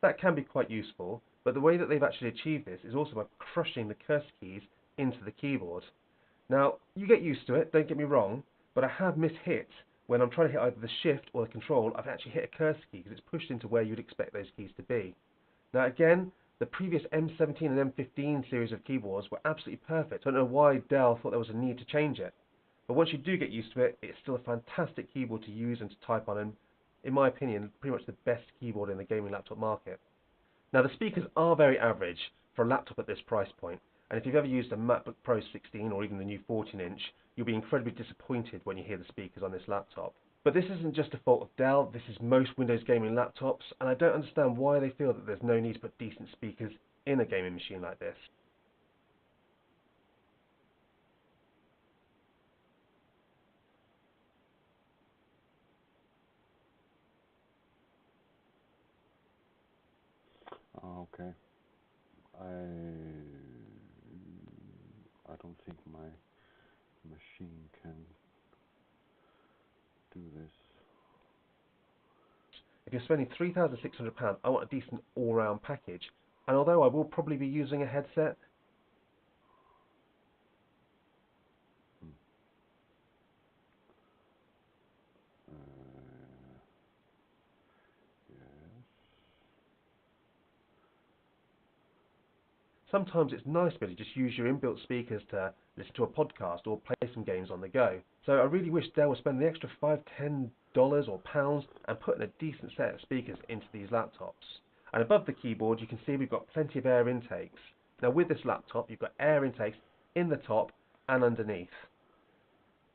That can be quite useful, but the way that they've actually achieved this is also by crushing the cursor keys into the keyboard. Now, you get used to it, don't get me wrong, but I have mishit when I'm trying to hit either the shift or the control. I've actually hit a cursor key because it's pushed into where you'd expect those keys to be. Now again, the previous M17 and M15 series of keyboards were absolutely perfect. I don't know why Dell thought there was a need to change it. But once you do get used to it, it's still a fantastic keyboard to use and to type on, and in my opinion, pretty much the best keyboard in the gaming laptop market. Now the speakers are very average for a laptop at this price point, and if you've ever used a MacBook Pro 16 or even the new 14-inch, you'll be incredibly disappointed when you hear the speakers on this laptop. But this isn't just a fault of Dell, this is most Windows gaming laptops, and I don't understand why they feel that there's no need to put decent speakers in a gaming machine like this. Okay. I don't think my machine can do this. If you're spending £3,600, I want a decent all-round package. And although I will probably be using a headset, sometimes it's nice to be able to just use your inbuilt speakers to listen to a podcast or play some games on the go. So I really wish Dell would spend the extra $5, $10 or pounds and put in a decent set of speakers into these laptops. And above the keyboard you can see we've got plenty of air intakes. Now with this laptop you've got air intakes in the top and underneath.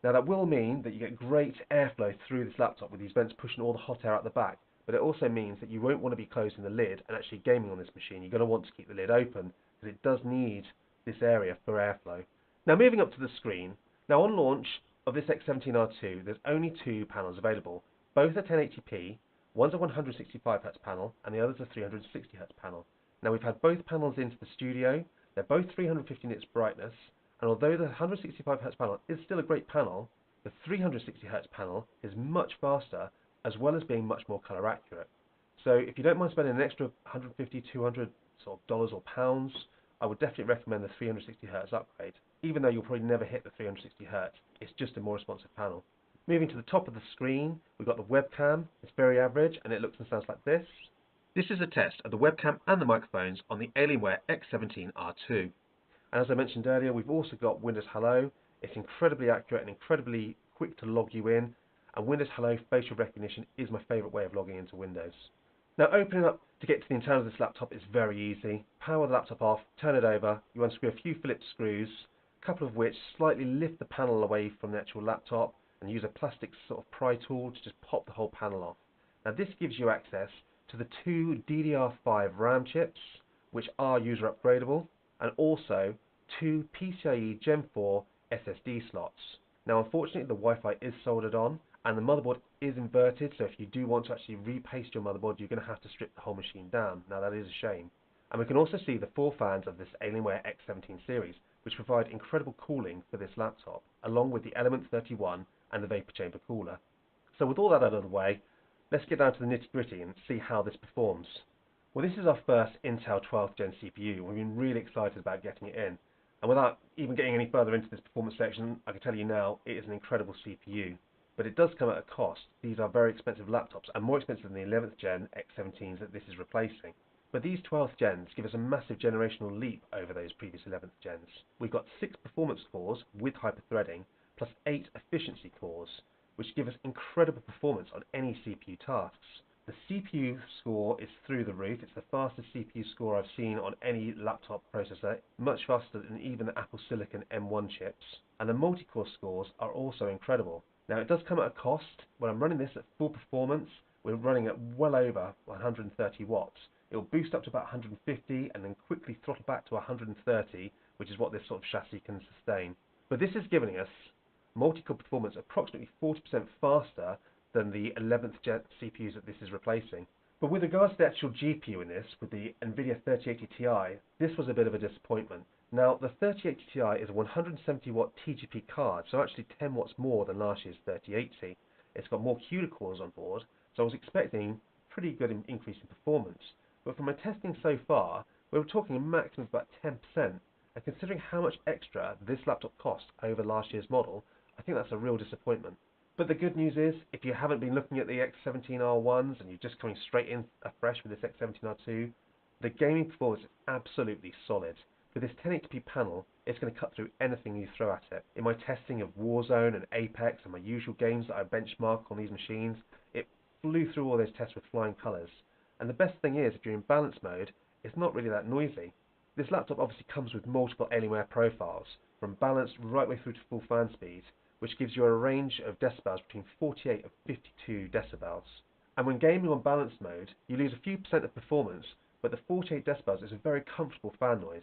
Now that will mean that you get great airflow through this laptop with these vents pushing all the hot air out the back, but it also means that you won't want to be closing the lid and actually gaming on this machine. You're going to want to keep the lid open because it does need this area for airflow. Now moving up to the screen, now on launch of this X17R2 there's only two panels available. Both are 1080p, one's a 165Hz panel and the other's a 360Hz panel. Now we've had both panels into the studio, they're both 350 nits brightness, and although the 165Hz panel is still a great panel, the 360Hz panel is much faster as well as being much more colour accurate. So if you don't mind spending an extra $150, $200 dollars or pounds, I would definitely recommend the 360Hz upgrade. Even though you'll probably never hit the 360Hz, it's just a more responsive panel. Moving to the top of the screen, we've got the webcam. It's very average and it looks and sounds like this. This is a test of the webcam and the microphones on the Alienware X17R2. And as I mentioned earlier, we've also got Windows Hello. It's incredibly accurate and incredibly quick to log you in. And Windows Hello facial recognition is my favourite way of logging into Windows. Now opening up to get to the internal of this laptop is very easy. Power the laptop off, turn it over, you unscrew a few Phillips screws, a couple of which slightly lift the panel away from the actual laptop and use a plastic sort of pry tool to just pop the whole panel off. Now this gives you access to the two DDR5 RAM chips, which are user upgradable, and also two PCIe Gen 4 SSD slots. Now unfortunately the Wi-Fi is soldered on and the motherboard is inverted, so if you do want to actually repaste your motherboard you're going to have to strip the whole machine down. Now that is a shame. And we can also see the four fans of this Alienware X17 series, which provide incredible cooling for this laptop, along with the Element 31 and the vapor chamber cooler. So with all that out of the way, let's get down to the nitty-gritty and see how this performs. Well, this is our first Intel 12th Gen CPU. We've been really excited about getting it in. And without even getting any further into this performance section, I can tell you now, it is an incredible CPU. But it does come at a cost. These are very expensive laptops, and more expensive than the 11th Gen X17s that this is replacing. But these 12th Gens give us a massive generational leap over those previous 11th Gens. We've got 6 performance cores with hyper-threading, plus 8 efficiency cores, which give us incredible performance on any CPU tasks. The CPU score is through the roof. It's the fastest CPU score I've seen on any laptop processor, much faster than even the Apple Silicon M1 chips. And the multi-core scores are also incredible. Now it does come at a cost. When I'm running this at full performance, we're running at well over 130 watts. It will boost up to about 150 and then quickly throttle back to 130, which is what this sort of chassis can sustain. But this is giving us multi-core performance approximately 40% faster than the 11th gen CPUs that this is replacing. But with regards to the actual GPU in this, with the NVIDIA 3080 Ti, this was a bit of a disappointment. Now, the 3080 Ti is a 170 watt TGP card, so actually 10 watts more than last year's 3080. It's got more CUDA cores on board, so I was expecting a pretty good increase in performance. But from my testing so far, we were talking a maximum of about 10%, and considering how much extra this laptop cost over last year's model, I think that's a real disappointment. But the good news is, if you haven't been looking at the X17R1s and you're just coming straight in afresh with this X17R2, the gaming performance is absolutely solid. With this 1080p panel, it's going to cut through anything you throw at it. In my testing of Warzone and Apex and my usual games that I benchmark on these machines, it flew through all those tests with flying colours. And the best thing is, if you're in balance mode, it's not really that noisy. This laptop obviously comes with multiple Alienware profiles, from balanced right way through to full fan speed, which gives you a range of decibels between 48 and 52 decibels. And when gaming on balanced mode, you lose a few percent of performance, but the 48 decibels is a very comfortable fan noise.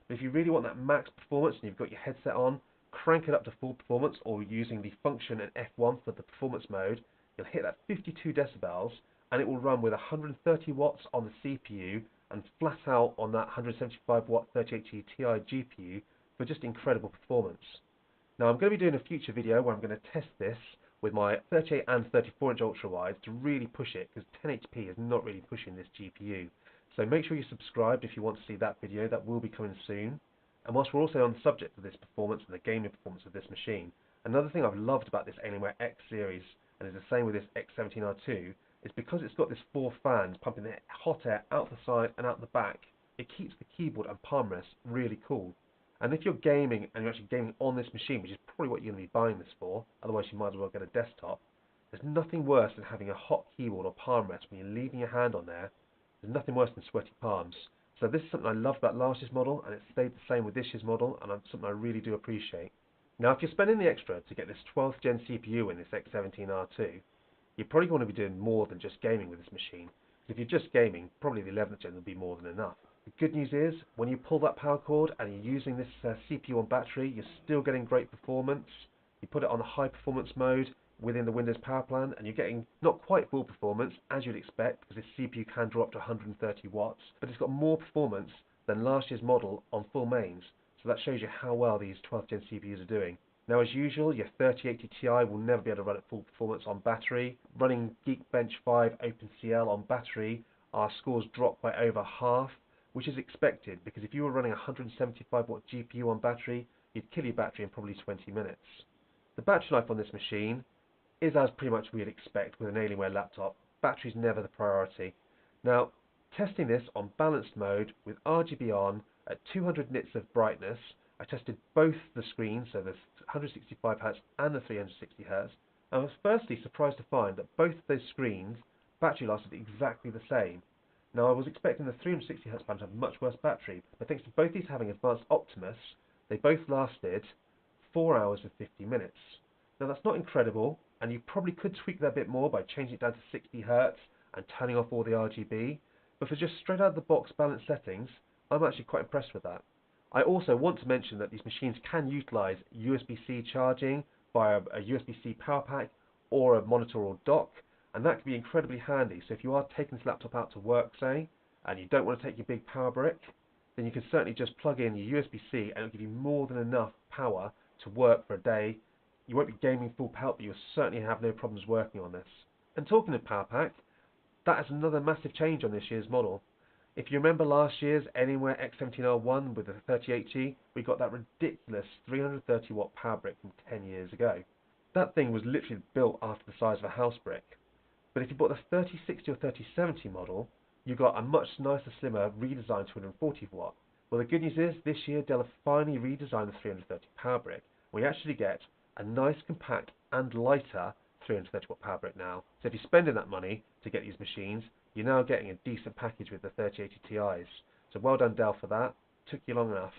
But if you really want that max performance and you've got your headset on, crank it up to full performance, or using the function and F1 for the performance mode, you'll hit that 52 decibels, and it will run with 130 watts on the CPU and flat out on that 175 watt 3080 Ti GPU for just incredible performance. Now I'm going to be doing a future video where I'm going to test this with my 38 and 34 inch ultra wides to really push it, because 1080p is not really pushing this GPU. So make sure you're subscribed if you want to see that video. That will be coming soon. And whilst we're also on the subject of this performance and the gaming performance of this machine, another thing I've loved about this Alienware X series, and is the same with this X17R2, is because it's got this 4 fans pumping the hot air out the side and out the back, it keeps the keyboard and palm rest really cool. And if you're gaming and you're actually gaming on this machine, which is probably what you're going to be buying this for, otherwise you might as well get a desktop, there's nothing worse than having a hot keyboard or palm rest when you're leaving your hand on there. There's nothing worse than sweaty palms. So this is something I loved about last year's model, and it stayed the same with this year's model, and it's something I really do appreciate. Now if you're spending the extra to get this 12th gen CPU in this X17R2, you're probably going to be doing more than just gaming with this machine. If you're just gaming, probably the 11th gen will be more than enough. The good news is, when you pull that power cord and you're using this CPU on battery, you're still getting great performance. You put it on the high performance mode within the Windows power plan, and you're getting not quite full performance, as you'd expect, because this CPU can drop to 130 watts, but it's got more performance than last year's model on full mains. So that shows you how well these 12th gen CPUs are doing. Now as usual, your 3080 Ti will never be able to run at full performance on battery. Running Geekbench 5 OpenCL on battery, our scores drop by over half, which is expected, because if you were running a 175 watt GPU on battery, you'd kill your battery in probably 20 minutes. The battery life on this machine is as pretty much we'd expect with an Alienware laptop. Battery's never the priority. Now, testing this on balanced mode with RGB on at 200 nits of brightness, I tested both the screens, so the 165Hz and the 360Hz, and I was firstly surprised to find that both of those screens battery lasted exactly the same. Now I was expecting the 360Hz band to have much worse battery, but thanks to both these having advanced Optimus, they both lasted 4 hours and 50 minutes. Now that's not incredible, and you probably could tweak that a bit more by changing it down to 60Hz and turning off all the RGB, but for just straight out of the box balanced settings, I'm actually quite impressed with that. I also want to mention that these machines can utilize USB-C charging via a USB-C power pack or a monitor or dock, and that can be incredibly handy. So if you are taking this laptop out to work, say, and you don't want to take your big power brick, then you can certainly just plug in your USB-C and it'll give you more than enough power to work for a day. You won't be gaming full pelt, but you'll certainly have no problems working on this. And talking of power pack, that is another massive change on this year's model. If you remember last year's Alienware X17R1 with the 3080, we got that ridiculous 330 watt power brick from 10 years ago. That thing was literally built after the size of a house brick. But if you bought the 3060 or 3070 model, you got a much nicer, slimmer, redesigned 240 watt. Well, the good news is, this year Dell have finally redesigned the 330 power brick. We actually get a nice, compact and lighter 330 watt power brick now. So if you're spending that money to get these machines, you're now getting a decent package with the 3080 Ti's. So well done Dell for that. Took you long enough.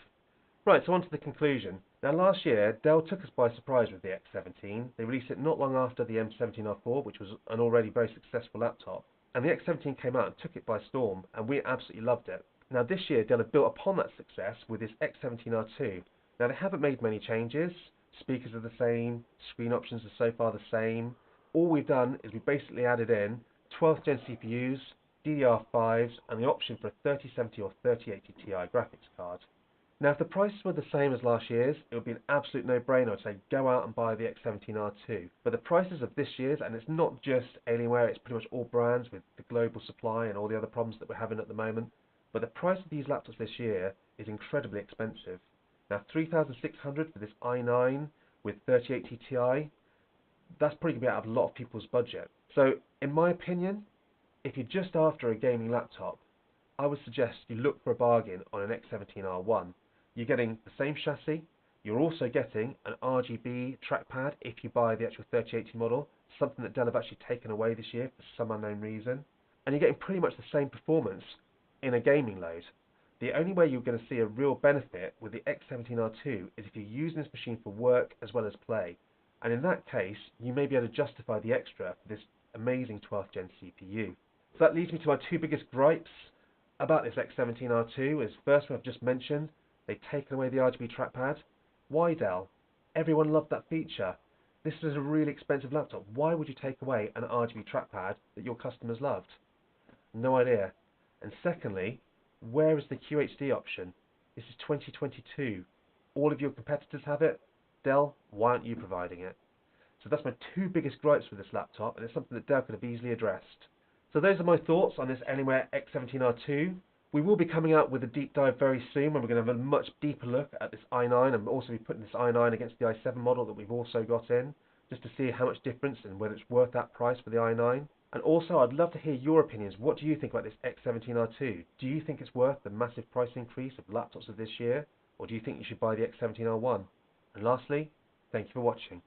Right, so on to the conclusion. Now last year, Dell took us by surprise with the X17. They released it not long after the M17R4, which was an already very successful laptop. And the X17 came out and took it by storm, and we absolutely loved it. Now this year, Dell have built upon that success with this X17R2. Now they haven't made many changes. Speakers are the same, screen options are so far the same. All we've done is we basically added in 12th gen CPUs, DDR5s, and the option for a 3070 or 3080 Ti graphics card. Now if the prices were the same as last year's, it would be an absolute no-brainer to say go out and buy the X17R2. But the prices of this year's, and it's not just Alienware, it's pretty much all brands with the global supply and all the other problems that we're having at the moment, but the price of these laptops this year is incredibly expensive. Now $3,600 for this i9 with 3080 Ti, that's probably going to be out of a lot of people's budget. So in my opinion, if you're just after a gaming laptop, I would suggest you look for a bargain on an X17R1. You're getting the same chassis, you're also getting an RGB trackpad if you buy the actual 3080 model, something that Dell have actually taken away this year for some unknown reason, and you're getting pretty much the same performance in a gaming load. The only way you're going to see a real benefit with the X17R2 is if you're using this machine for work as well as play, and in that case you may be able to justify the extra for this amazing 12th gen CPU. So that leads me to my two biggest gripes about this X17R2 is first one I've just mentioned, they've taken away the RGB trackpad. Why Dell? Everyone loved that feature. This is a really expensive laptop. Why would you take away an RGB trackpad that your customers loved? No idea. And secondly, where is the QHD option? This is 2022. All of your competitors have it. Dell, why aren't you providing it? So that's my two biggest gripes with this laptop, and it's something that Dell could have easily addressed. So those are my thoughts on this Alienware X17R2. We will be coming out with a deep dive very soon when we're going to have a much deeper look at this i9 and also be putting this i9 against the i7 model that we've also got in, just to see how much difference and whether it's worth that price for the i9. And also I'd love to hear your opinions. What do you think about this X17R2? Do you think it's worth the massive price increase of laptops of this year? Or do you think you should buy the X17R1? And lastly, thank you for watching.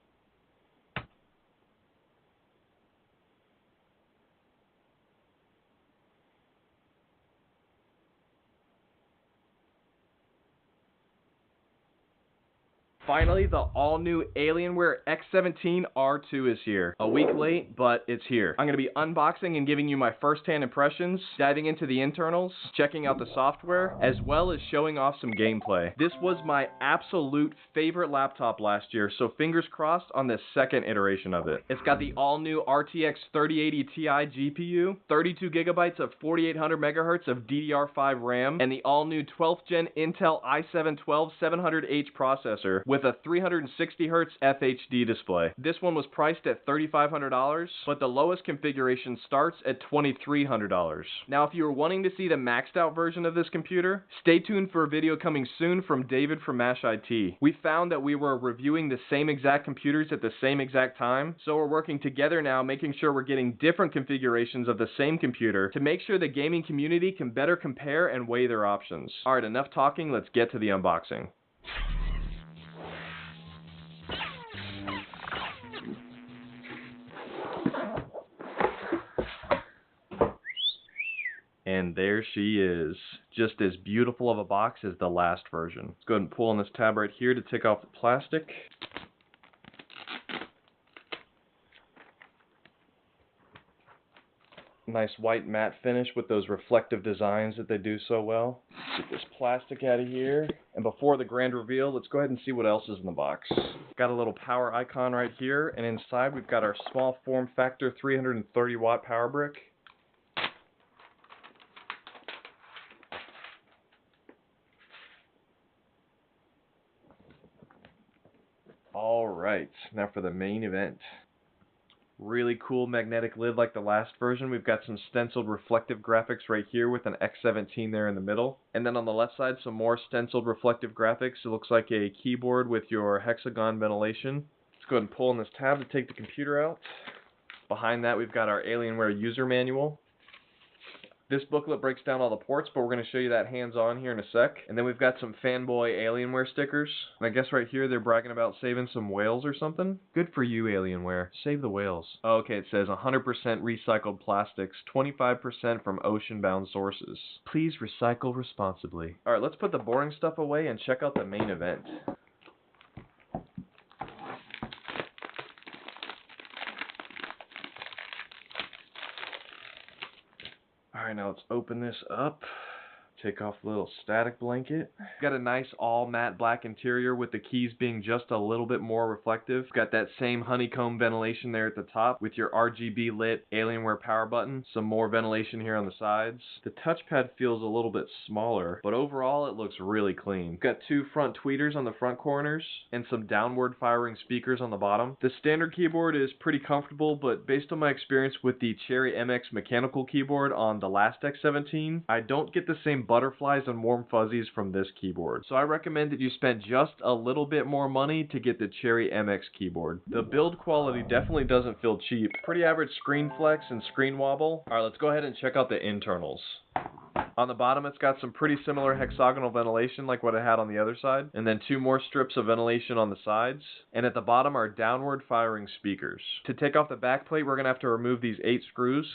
Finally, the all-new Alienware X17 R2 is here. A week late, but it's here. I'm going to be unboxing and giving you my first-hand impressions, diving into the internals, checking out the software, as well as showing off some gameplay. This was my absolute favorite laptop last year, so fingers crossed on the second iteration of it. It's got the all-new RTX 3080 Ti GPU, 32 gigabytes of 4800 megahertz of DDR5 RAM, and the all-new 12th gen Intel i7-12700H processor with a 360Hz FHD display. This one was priced at $3,500, but the lowest configuration starts at $2,300. Now, if you were wanting to see the maxed out version of this computer, stay tuned for a video coming soon from David from MASH IT. We found that we were reviewing the same exact computers at the same exact time, so we're working together now, making sure we're getting different configurations of the same computer to make sure the gaming community can better compare and weigh their options. Alright, enough talking, let's get to the unboxing. And there she is, just as beautiful of a box as the last version. Let's go ahead and pull on this tab right here to take off the plastic. Nice white matte finish with those reflective designs that they do so well. Get this plastic out of here. And before the grand reveal, let's go ahead and see what else is in the box. Got a little power icon right here, and inside we've got our small form factor 330 watt power brick. Alright, now for the main event. Really cool magnetic lid like the last version. We've got some stenciled reflective graphics right here with an X17 there in the middle. And then on the left side, some more stenciled reflective graphics. It looks like a keyboard with your hexagon ventilation. Let's go ahead and pull on this tab to take the computer out. Behind that, we've got our Alienware user manual. This booklet breaks down all the ports, but we're going to show you that hands-on here in a sec. And then we've got some fanboy Alienware stickers. And I guess right here they're bragging about saving some whales or something. Good for you, Alienware. Save the whales. Oh, okay, it says 100% recycled plastics, 25% from ocean-bound sources. Please recycle responsibly. Alright, let's put the boring stuff away and check out the main event. Alright, now let's open this up. Take off the little static blanket. Got a nice all matte black interior with the keys being just a little bit more reflective. Got that same honeycomb ventilation there at the top with your RGB lit Alienware power button. Some more ventilation here on the sides. The touchpad feels a little bit smaller, but overall it looks really clean. Got two front tweeters on the front corners and some downward firing speakers on the bottom. The standard keyboard is pretty comfortable, but based on my experience with the Cherry MX mechanical keyboard on the last X17, I don't get the same butterflies and warm fuzzies from this keyboard. So I recommend that you spend just a little bit more money to get the Cherry MX keyboard. The build quality definitely doesn't feel cheap. Pretty average screen flex and screen wobble. Alright, let's go ahead and check out the internals. On the bottom it's got some pretty similar hexagonal ventilation like what it had on the other side, and then two more strips of ventilation on the sides, and at the bottom are downward firing speakers. To take off the back plate we're going to have to remove these 8 screws.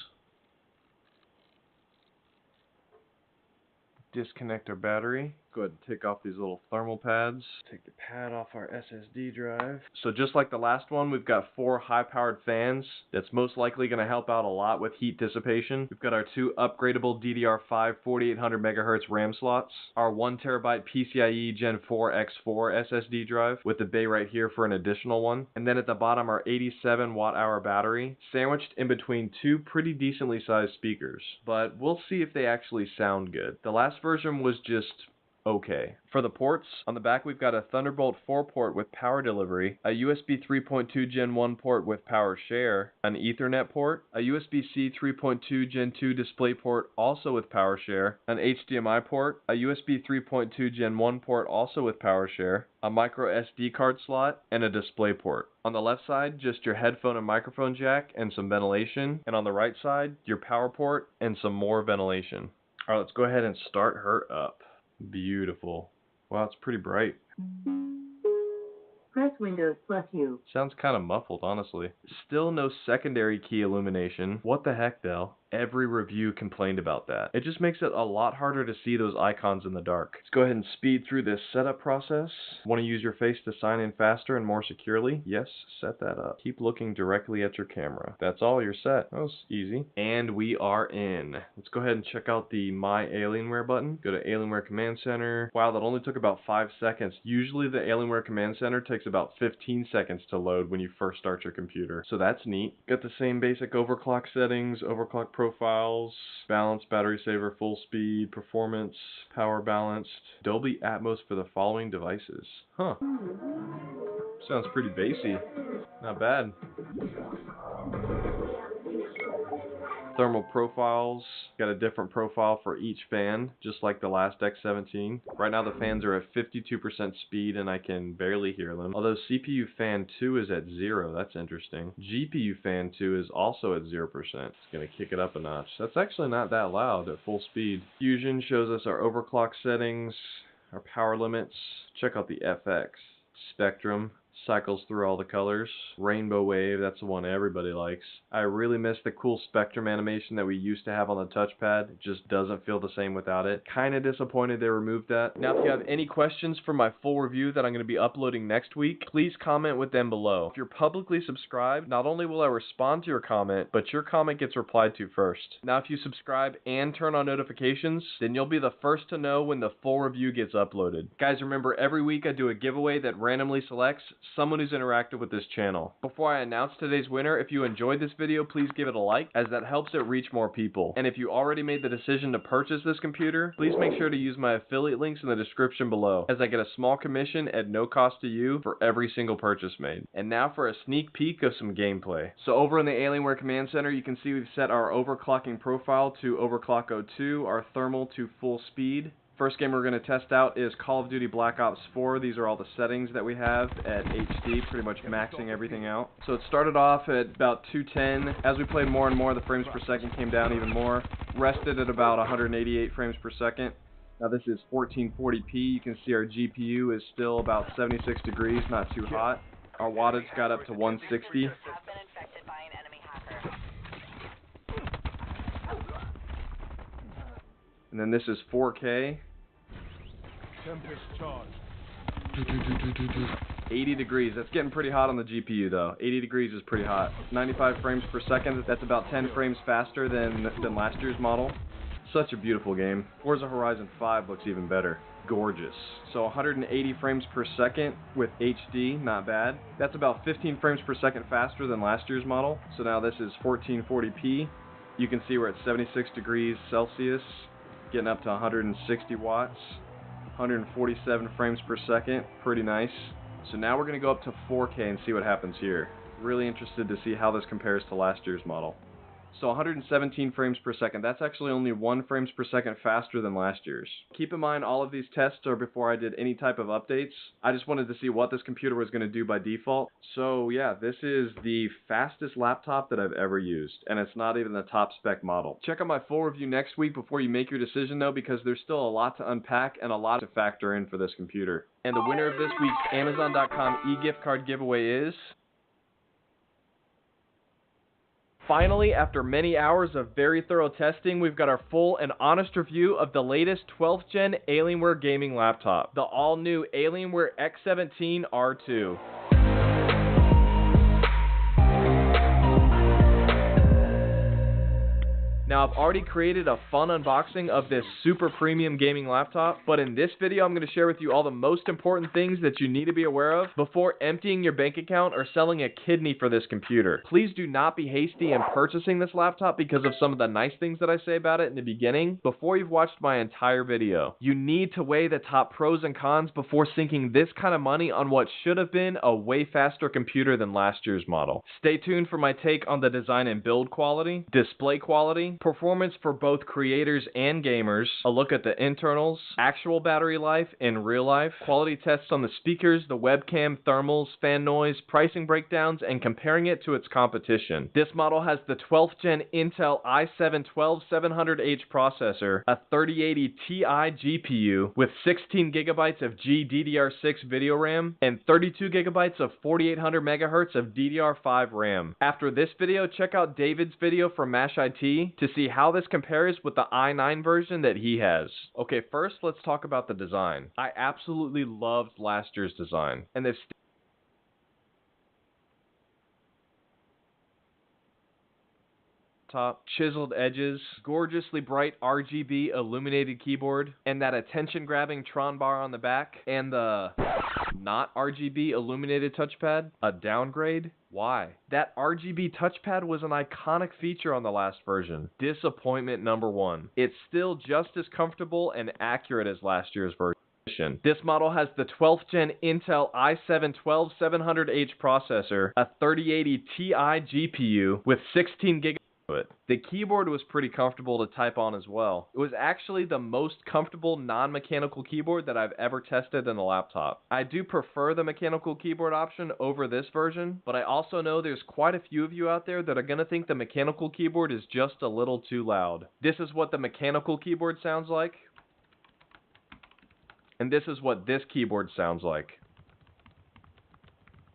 Disconnect our battery. Go ahead and take off these little thermal pads. Take the pad off our SSD drive. So just like the last one, we've got 4 high-powered fans. That's most likely going to help out a lot with heat dissipation. We've got our 2 upgradable DDR5 4800 MHz RAM slots. Our 1TB PCIe Gen 4 X4 SSD drive with the bay right here for an additional one. And then at the bottom, our 87 watt-hour battery, sandwiched in between 2 pretty decently sized speakers. But we'll see if they actually sound good. The last version was just okay. For the ports, on the back we've got a Thunderbolt 4 port with power delivery, a USB 3.2 Gen 1 port with power share, an Ethernet port, a USB-C 3.2 Gen 2 display port also with power share, an HDMI port, a USB 3.2 Gen 1 port also with power share, a micro SD card slot, and a display port. On the left side, just your headphone and microphone jack and some ventilation, and on the right side, your power port and some more ventilation. Alright, let's go ahead and start her up. Beautiful. Wow, it's pretty bright. Press Windows plus U. Sounds kind of muffled, honestly. Still no secondary key illumination. What the heck, though? Every review complained about that. It just makes it a lot harder to see those icons in the dark. Let's go ahead and speed through this setup process. Want to use your face to sign in faster and more securely? Yes, set that up. Keep looking directly at your camera. That's all, you're set. That was easy. And we are in. Let's go ahead and check out the My Alienware button. Go to Alienware Command Center. Wow, that only took about 5 seconds. Usually the Alienware Command Center takes about 15 seconds to load when you first start your computer. So that's neat. Got the same basic overclock settings, overclock profiles, balance, battery saver, full speed, performance, power balanced, Dolby Atmos for the following devices. Huh. Sounds pretty bassy. Not bad. Thermal profiles, got a different profile for each fan, just like the last X17. Right now the fans are at 52% speed and I can barely hear them. Although CPU fan 2 is at 0, that's interesting. GPU fan 2 is also at 0%. It's gonna kick it up a notch. That's actually not that loud at full speed. Fusion shows us our overclock settings, our power limits. Check out the FX. Spectrum cycles through all the colors. Rainbow Wave, that's the one everybody likes. I really miss the cool spectrum animation that we used to have on the touchpad. It just doesn't feel the same without it. Kinda disappointed they removed that. Now if you have any questions for my full review that I'm going to be uploading next week, please comment with them below. If you're publicly subscribed, not only will I respond to your comment, but your comment gets replied to first. Now if you subscribe and turn on notifications, then you'll be the first to know when the full review gets uploaded. Guys, remember every week I do a giveaway that randomly selects someone who's interacted with this channel. Before I announce today's winner, if you enjoyed this video, please give it a like, as that helps it reach more people. And if you already made the decision to purchase this computer, please make sure to use my affiliate links in the description below, as I get a small commission at no cost to you for every single purchase made. And now for a sneak peek of some gameplay. So over in the Alienware Command Center, you can see we've set our overclocking profile to overclock 02, our thermal to full speed, First game we're going to test out is Call of Duty Black Ops 4. These are all the settings that we have at HD, pretty much maxing everything out. So it started off at about 210. As we played more and more, the frames per second came down even more. Rested at about 188 frames per second. Now this is 1440p. You can see our GPU is still about 76 degrees, not too hot. Our wattage got up to 160. And then this is 4K. 80 degrees. That's getting pretty hot on the GPU though. 80 degrees is pretty hot. 95 frames per second. That's about 10 frames faster than last year's model. Such a beautiful game. Forza Horizon 5 looks even better. Gorgeous. So 180 frames per second with HD, not bad. That's about 15 frames per second faster than last year's model. So now this is 1440p. You can see we're at 76 degrees Celsius. Getting up to 160 watts, 147 frames per second, pretty nice. So now we're going to go up to 4K and see what happens here. Really interested to see how this compares to last year's model. So 117 frames per second, that's actually only 1 frames per second faster than last year's. Keep in mind all of these tests are before I did any type of updates. I just wanted to see what this computer was going to do by default. So yeah, this is the fastest laptop that I've ever used, and it's not even the top spec model. Check out my full review next week before you make your decision though, because there's still a lot to unpack and a lot to factor in for this computer. And the winner of this week's Amazon.com e-gift card giveaway is... Finally, after many hours of very thorough testing, we've got our full and honest review of the latest 12th gen Alienware gaming laptop, the all-new Alienware X17 R2. Now, I've already created a fun unboxing of this super premium gaming laptop, but in this video I'm going to share with you all the most important things that you need to be aware of before emptying your bank account or selling a kidney for this computer. Please do not be hasty in purchasing this laptop because of some of the nice things that I say about it in the beginning before you've watched my entire video. You need to weigh the top pros and cons before sinking this kind of money on what should have been a way faster computer than last year's model. Stay tuned for my take on the design and build quality, display quality, performance for both creators and gamers, a look at the internals, actual battery life in real life, quality tests on the speakers, the webcam, thermals, fan noise, pricing breakdowns, and comparing it to its competition. This model has the 12th gen Intel i7-12700H processor, a 3080 Ti GPU with 16 GB of GDDR6 video RAM, and 32 GB of 4800 MHz of DDR5 RAM. After this video, check out David's video from Mash IT to see how this compares with the i9 version that he has. Okay, first let's talk about the design. I absolutely loved last year's design, and they've top, chiseled edges, gorgeously bright RGB illuminated keyboard, and that attention-grabbing Tron bar on the back, and the not RGB illuminated touchpad, a downgrade? Why? That RGB touchpad was an iconic feature on the last version. Disappointment number one. It's still just as comfortable and accurate as last year's version. This model has the 12th gen Intel i7-12700H processor, a 3080 Ti GPU with 16 GB. The keyboard was pretty comfortable to type on as well. It was actually the most comfortable non-mechanical keyboard that I've ever tested in a laptop. I do prefer the mechanical keyboard option over this version, but I also know there's quite a few of you out there that are going to think the mechanical keyboard is just a little too loud. This is what the mechanical keyboard sounds like, and this is what this keyboard sounds like.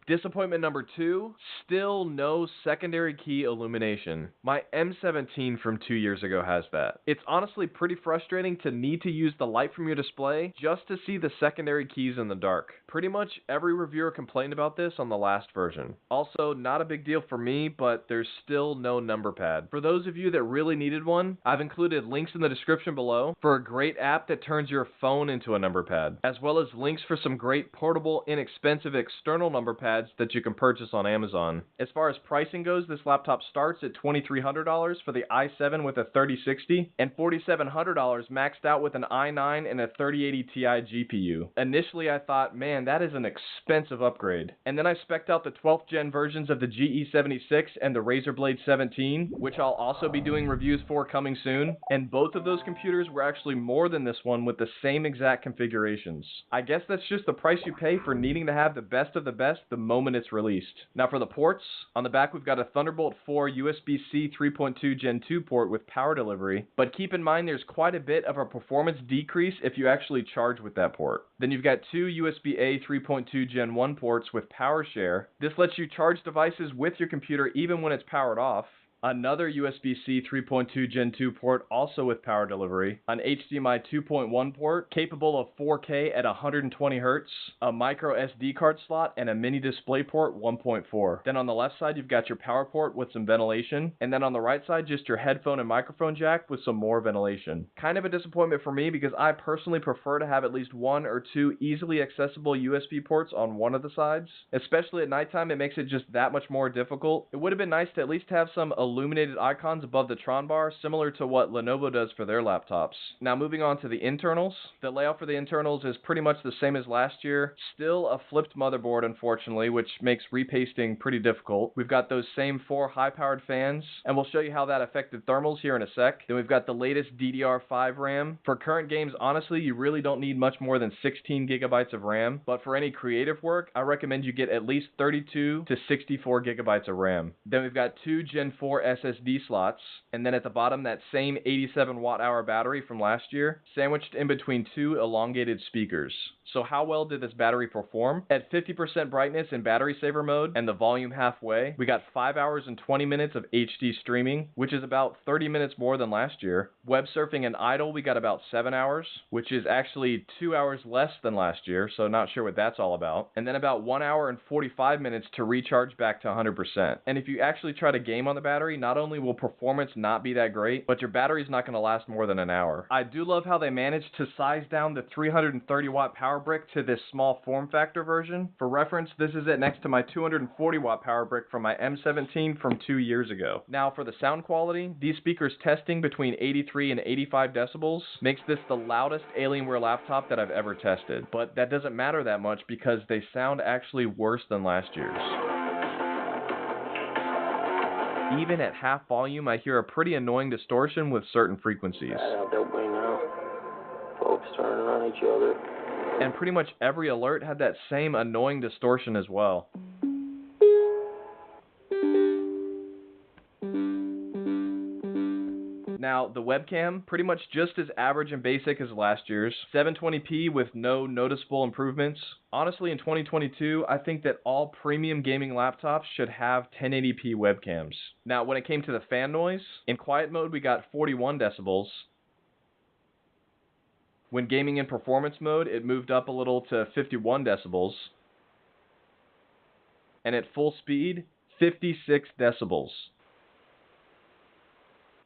Disappointment number two, still no secondary key illumination. My M17 from 2 years ago has that. It's honestly pretty frustrating to need to use the light from your display just to see the secondary keys in the dark. Pretty much every reviewer complained about this on the last version. Also, not a big deal for me, but there's still no number pad. For those of you that really needed one, I've included links in the description below for a great app that turns your phone into a number pad, as well as links for some great portable, inexpensive external number pads pads that you can purchase on Amazon. As far as pricing goes, this laptop starts at $2,300 for the i7 with a 3060 and $4,700 maxed out with an i9 and a 3080 Ti GPU. Initially I thought, man, that is an expensive upgrade. And then I spec'd out the 12th gen versions of the GE76 and the Razer Blade 17, which I'll also be doing reviews for coming soon, and both of those computers were actually more than this one with the same exact configurations. I guess that's just the price you pay for needing to have the best of the best the moment it's released. Now for the ports, on the back we've got a Thunderbolt 4 USB-C 3.2 Gen 2 port with power delivery, but keep in mind there's quite a bit of a performance decrease if you actually charge with that port. Then you've got two USB-A 3.2 Gen 1 ports with power share. This lets you charge devices with your computer even when it's powered off. Another USB-C 3.2 Gen 2 port also with power delivery, an HDMI 2.1 port capable of 4K at 120 Hz, a micro SD card slot, and a mini display port 1.4. Then on the left side you've got your power port with some ventilation, and then on the right side just your headphone and microphone jack with some more ventilation. Kind of a disappointment for me because I personally prefer to have at least one or two easily accessible USB ports on one of the sides. Especially at nighttime, it makes it just that much more difficult. It would have been nice to at least have some illuminated icons above the Tron bar, similar to what Lenovo does for their laptops. Now moving on to the internals. The layout for the internals is pretty much the same as last year. Still a flipped motherboard, unfortunately, which makes repasting pretty difficult. We've got those same 4 high-powered fans, and we'll show you how that affected thermals here in a sec. Then we've got the latest DDR5 RAM. For current games, honestly, you really don't need much more than 16 gigabytes of RAM, but for any creative work, I recommend you get at least 32 to 64 gigabytes of RAM. Then we've got 2 Gen 4 SSD slots, and then at the bottom that same 87 watt-hour battery from last year, sandwiched in between 2 elongated speakers. So how well did this battery perform? At 50% brightness in battery saver mode and the volume halfway, we got 5 hours and 20 minutes of HD streaming, which is about 30 minutes more than last year. Web surfing and idle, we got about 7 hours, which is actually 2 hours less than last year, so not sure what that's all about. And then about 1 hour and 45 minutes to recharge back to 100%. And if you actually try to game on the battery, not only will performance not be that great, but your battery's not going to last more than an hour. I do love how they managed to size down the 330 watt power brick to this small form factor version. For reference, this is it next to my 240 watt power brick from my M17 from 2 years ago. Now for the sound quality, these speakers testing between 83 and 85 decibels makes this the loudest Alienware laptop that I've ever tested. But that doesn't matter that much because they sound actually worse than last year's. Even at half volume, I hear a pretty annoying distortion with certain frequencies. Folks turning on each other. And pretty much every alert had that same annoying distortion as well. Now, the webcam, pretty much just as average and basic as last year's. 720p with no noticeable improvements. Honestly, in 2022, I think that all premium gaming laptops should have 1080p webcams. Now, when it came to the fan noise, in quiet mode we got 41 decibels. When gaming in performance mode, it moved up a little to 51 decibels. And at full speed, 56 decibels.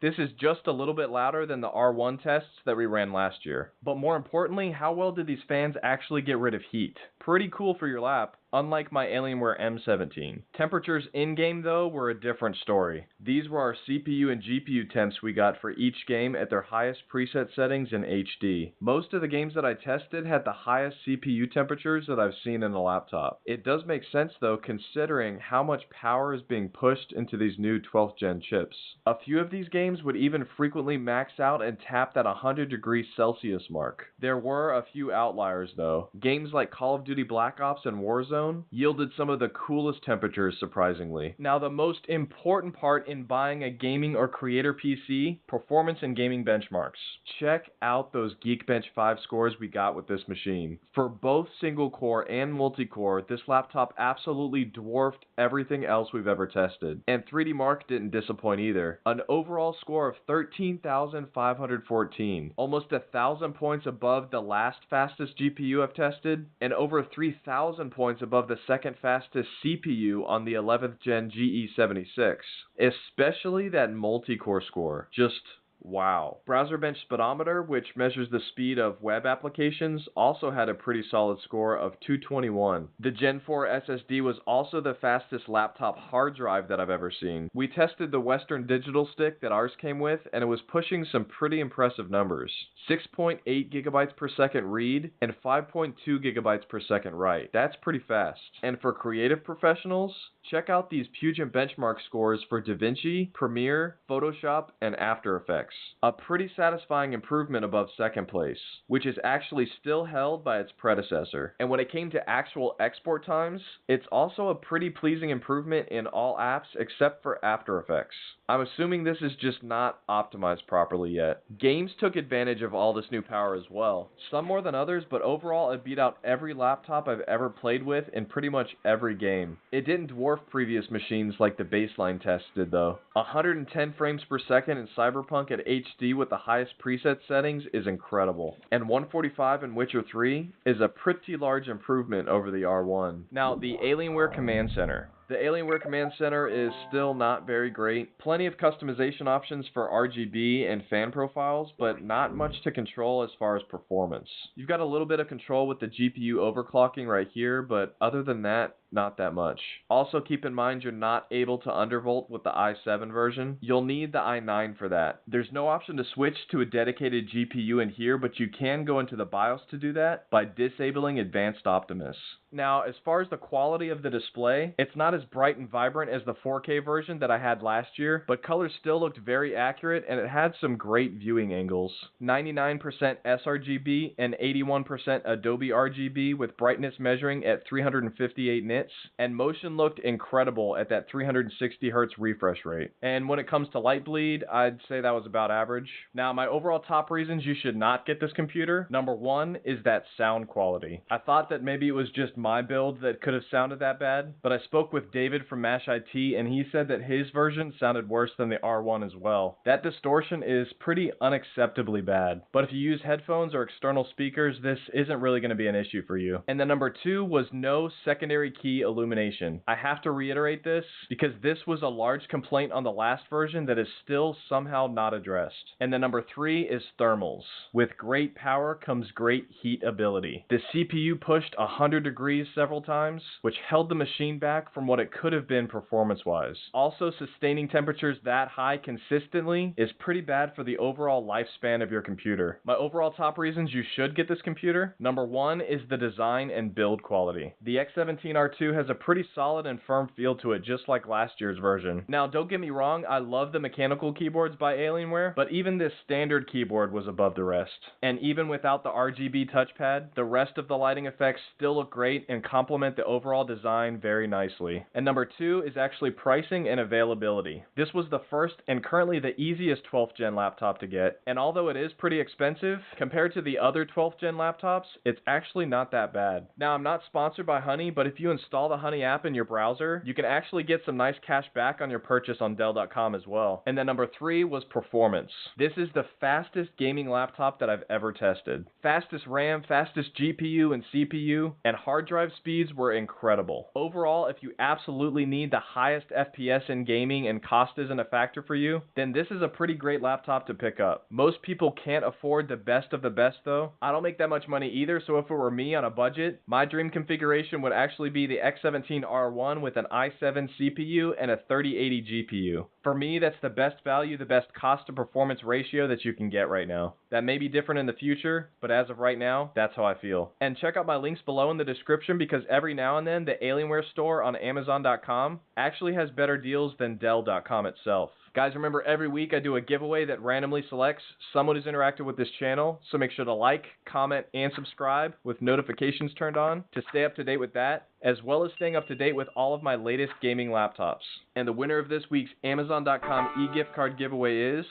This is just a little bit louder than the R1 tests that we ran last year. But more importantly, how well did these fans actually get rid of heat? Pretty cool for your lap, unlike my Alienware M17. Temperatures in-game though were a different story. These were our CPU and GPU temps we got for each game at their highest preset settings in HD. Most of the games that I tested had the highest CPU temperatures that I've seen in a laptop. It does make sense though considering how much power is being pushed into these new 12th gen chips. A few of these games would even frequently max out and tap that 100 degrees Celsius mark. There were a few outliers though. Games like Call of Duty Black Ops and Warzone yielded some of the coolest temperatures surprisingly. Now the most important part in buying a gaming or creator PC, performance and gaming benchmarks. Check out those Geekbench 5 scores we got with this machine. For both single core and multi-core, this laptop absolutely dwarfed everything else we've ever tested. And 3D Mark didn't disappoint either. An overall score of 13,514, almost 1,000 points above the last fastest GPU I've tested, and over 3,000 points above the second fastest CPU on the 11th gen GE76. Especially that multi-core score. Just Wow. Browser Bench Speedometer, which measures the speed of web applications, also had a pretty solid score of 221. The Gen 4 SSD was also the fastest laptop hard drive that I've ever seen. We tested the Western Digital stick that ours came with, and it was pushing some pretty impressive numbers. 6.8 gigabytes per second read and 5.2 gigabytes per second write. That's pretty fast. And for creative professionals, check out these Puget benchmark scores for DaVinci, Premiere, Photoshop, and After Effects. A pretty satisfying improvement above second place, which is actually still held by its predecessor. And when it came to actual export times, it's also a pretty pleasing improvement in all apps except for After Effects. I'm assuming this is just not optimized properly yet. Games took advantage of all this new power as well. Some more than others, but overall it beat out every laptop I've ever played with in pretty much every game. It didn't dwarf previous machines like the baseline test did though. 110 frames per second in Cyberpunk at HD with the highest preset settings is incredible. And 145 in Witcher 3 is a pretty large improvement over the R1. Now, the Alienware Command Center. The Alienware Command Center is still not very great. Plenty of customization options for RGB and fan profiles, but not much to control as far as performance. You've got a little bit of control with the GPU overclocking right here, but other than that, not that much. Also keep in mind you're not able to undervolt with the i7 version. You'll need the i9 for that. There's no option to switch to a dedicated GPU in here, but you can go into the BIOS to do that by disabling Advanced Optimus. Now, as far as the quality of the display, it's not as bright and vibrant as the 4K version that I had last year, but colors still looked very accurate and it had some great viewing angles. 99% sRGB and 81% Adobe RGB with brightness measuring at 358 nits, and motion looked incredible at that 360 Hz refresh rate. And when it comes to light bleed, I'd say that was about average. Now, my overall top reasons you should not get this computer, number one is that sound quality. I thought that maybe it was just my build that could have sounded that bad, but I spoke with David from MASH IT and he said that his version sounded worse than the R1 as well. That distortion is pretty unacceptably bad, but if you use headphones or external speakers, this isn't really going to be an issue for you. And then number two was no secondary key illumination. I have to reiterate this because this was a large complaint on the last version that is still somehow not addressed. And then number three is thermals. With great power comes great heat ability. The CPU pushed 100 degrees several times, which held the machine back from what it could have been performance-wise. Also, sustaining temperatures that high consistently is pretty bad for the overall lifespan of your computer. My overall top reasons you should get this computer, number one is the design and build quality. The X17R2 has a pretty solid and firm feel to it, just like last year's version. Now, don't get me wrong, I love the mechanical keyboards by Alienware, but even this standard keyboard was above the rest. And even without the RGB touchpad, the rest of the lighting effects still look great and complement the overall design very nicely. And number two is actually pricing and availability. This was the first and currently the easiest 12th gen laptop to get, and although it is pretty expensive, compared to the other 12th gen laptops, it's actually not that bad. Now, I'm not sponsored by Honey, but if you install the Honey app in your browser, you can actually get some nice cash back on your purchase on Dell.com as well. And then number three was performance. This is the fastest gaming laptop that I've ever tested. Fastest RAM, fastest GPU and CPU, and hard drive speeds were incredible. Overall, if you absolutely need the highest FPS in gaming and cost isn't a factor for you, then this is a pretty great laptop to pick up. Most people can't afford the best of the best though. I don't make that much money either, so if it were me on a budget, my dream configuration would actually be the X17R1 with an i7 CPU and a 3080 GPU. For me, that's the best value, the best cost to performance ratio that you can get right now. That may be different in the future, but as of right now, that's how I feel. And check out my links below in the description because every now and then the Alienware store on Amazon.com actually has better deals than Dell.com itself. Guys, remember every week I do a giveaway that randomly selects someone who's interacted with this channel, so make sure to like, comment, and subscribe with notifications turned on to stay up to date with that, as well as staying up to date with all of my latest gaming laptops. And the winner of this week's Amazon.com e-gift card giveaway is...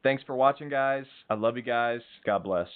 Thanks for watching, guys. I love you guys. God bless.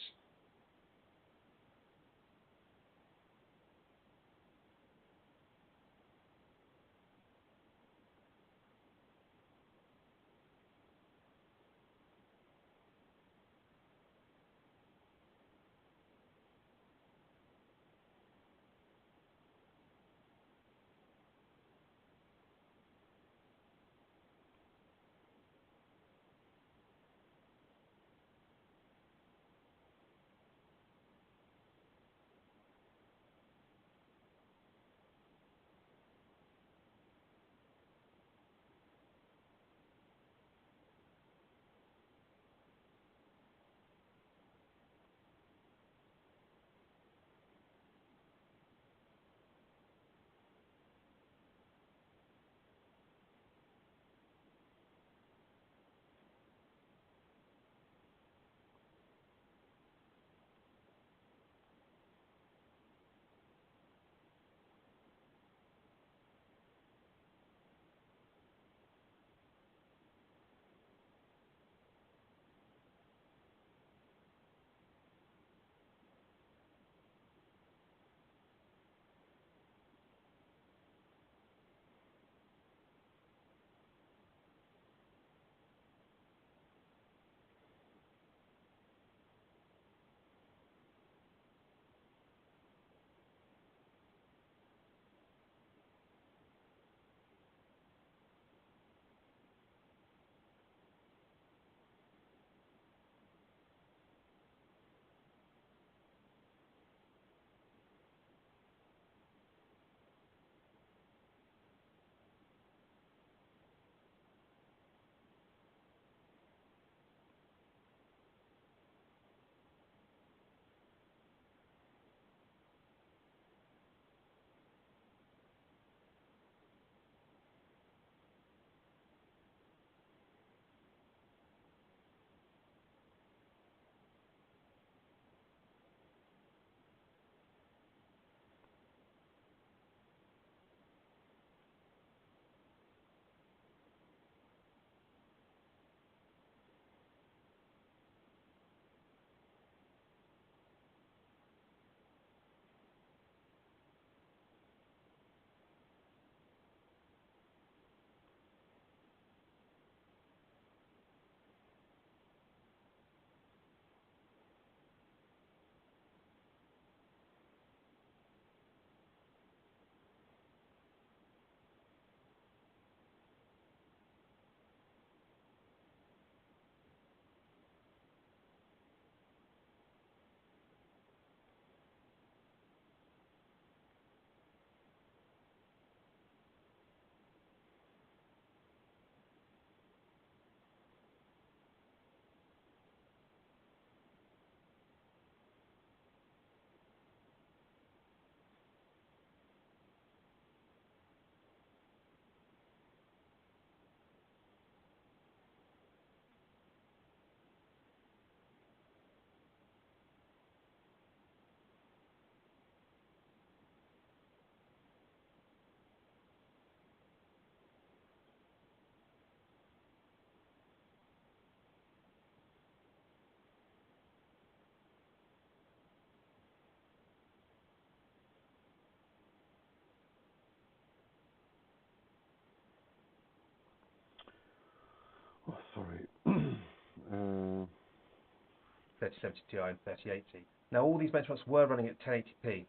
3070 Ti and 3080. Now all these benchmarks were running at 1080p.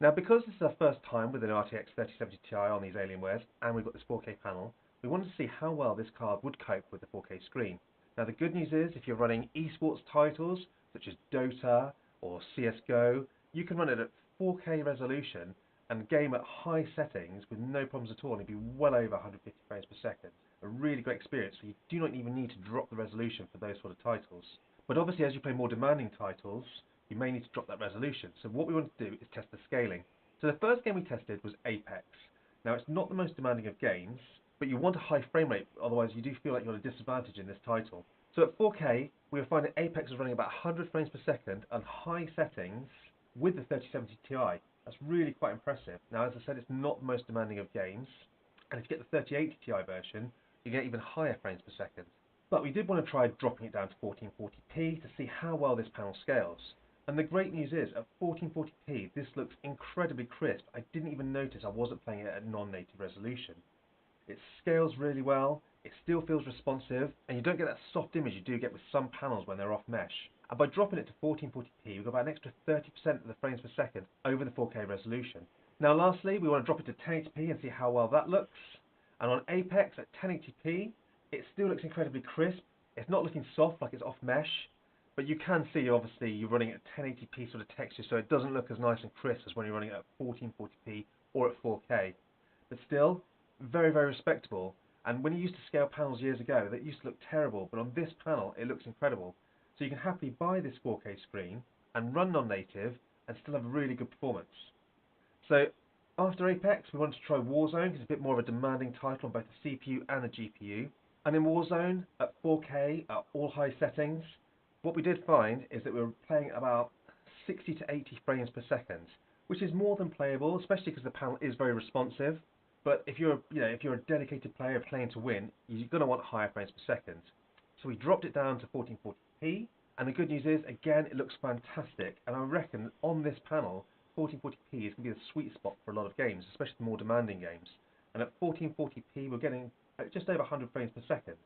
Now because this is our first time with an RTX 3070 Ti on these Alienwares, and we've got this 4K panel, we wanted to see how well this card would cope with the 4K screen. Now the good news is, if you're running esports titles such as Dota or CSGO, you can run it at 4K resolution and game at high settings with no problems at all, and it'd be well over 150 frames per second. A really great experience, so you do not even need to drop the resolution for those sort of titles. But obviously as you play more demanding titles, you may need to drop that resolution. So what we want to do is test the scaling. So the first game we tested was Apex. Now it's not the most demanding of games, but you want a high frame rate, otherwise you do feel like you're at a disadvantage in this title. So at 4K, we were finding Apex was running about 100 frames per second on high settings with the 3070 Ti. That's really quite impressive. Now as I said, it's not the most demanding of games, and if you get the 3080 Ti version, you get even higher frames per second. But we did want to try dropping it down to 1440p to see how well this panel scales. And the great news is, at 1440p, this looks incredibly crisp. I didn't even notice I wasn't playing it at non-native resolution. It scales really well, it still feels responsive, and you don't get that soft image you do get with some panels when they're off mesh. And by dropping it to 1440p, we've got about an extra 30% of the frames per second over the 4K resolution. Now lastly, we want to drop it to 1080p and see how well that looks. And on Apex at 1080p, it still looks incredibly crisp. It's not looking soft like it's off mesh, but you can see obviously you're running at 1080p sort of texture, so it doesn't look as nice and crisp as when you're running it at 1440p or at 4K. But still, very, very respectable. And when you used to scale panels years ago, that used to look terrible, but on this panel it looks incredible. So you can happily buy this 4K screen and run non-native and still have a really good performance. So after Apex, we wanted to try Warzone because it's a bit more of a demanding title on both the CPU and the GPU. And in Warzone, at 4K, at all high settings, what we did find is that we were playing at about 60 to 80 frames per second, which is more than playable, especially because the panel is very responsive. But if you're a dedicated player playing to win, you're going to want higher frames per second. So we dropped it down to 1440p, and the good news is, again, it looks fantastic. And I reckon on this panel, 1440p is going to be the sweet spot for a lot of games, especially the more demanding games. And at 1440p, we're getting just over 100 frames per second.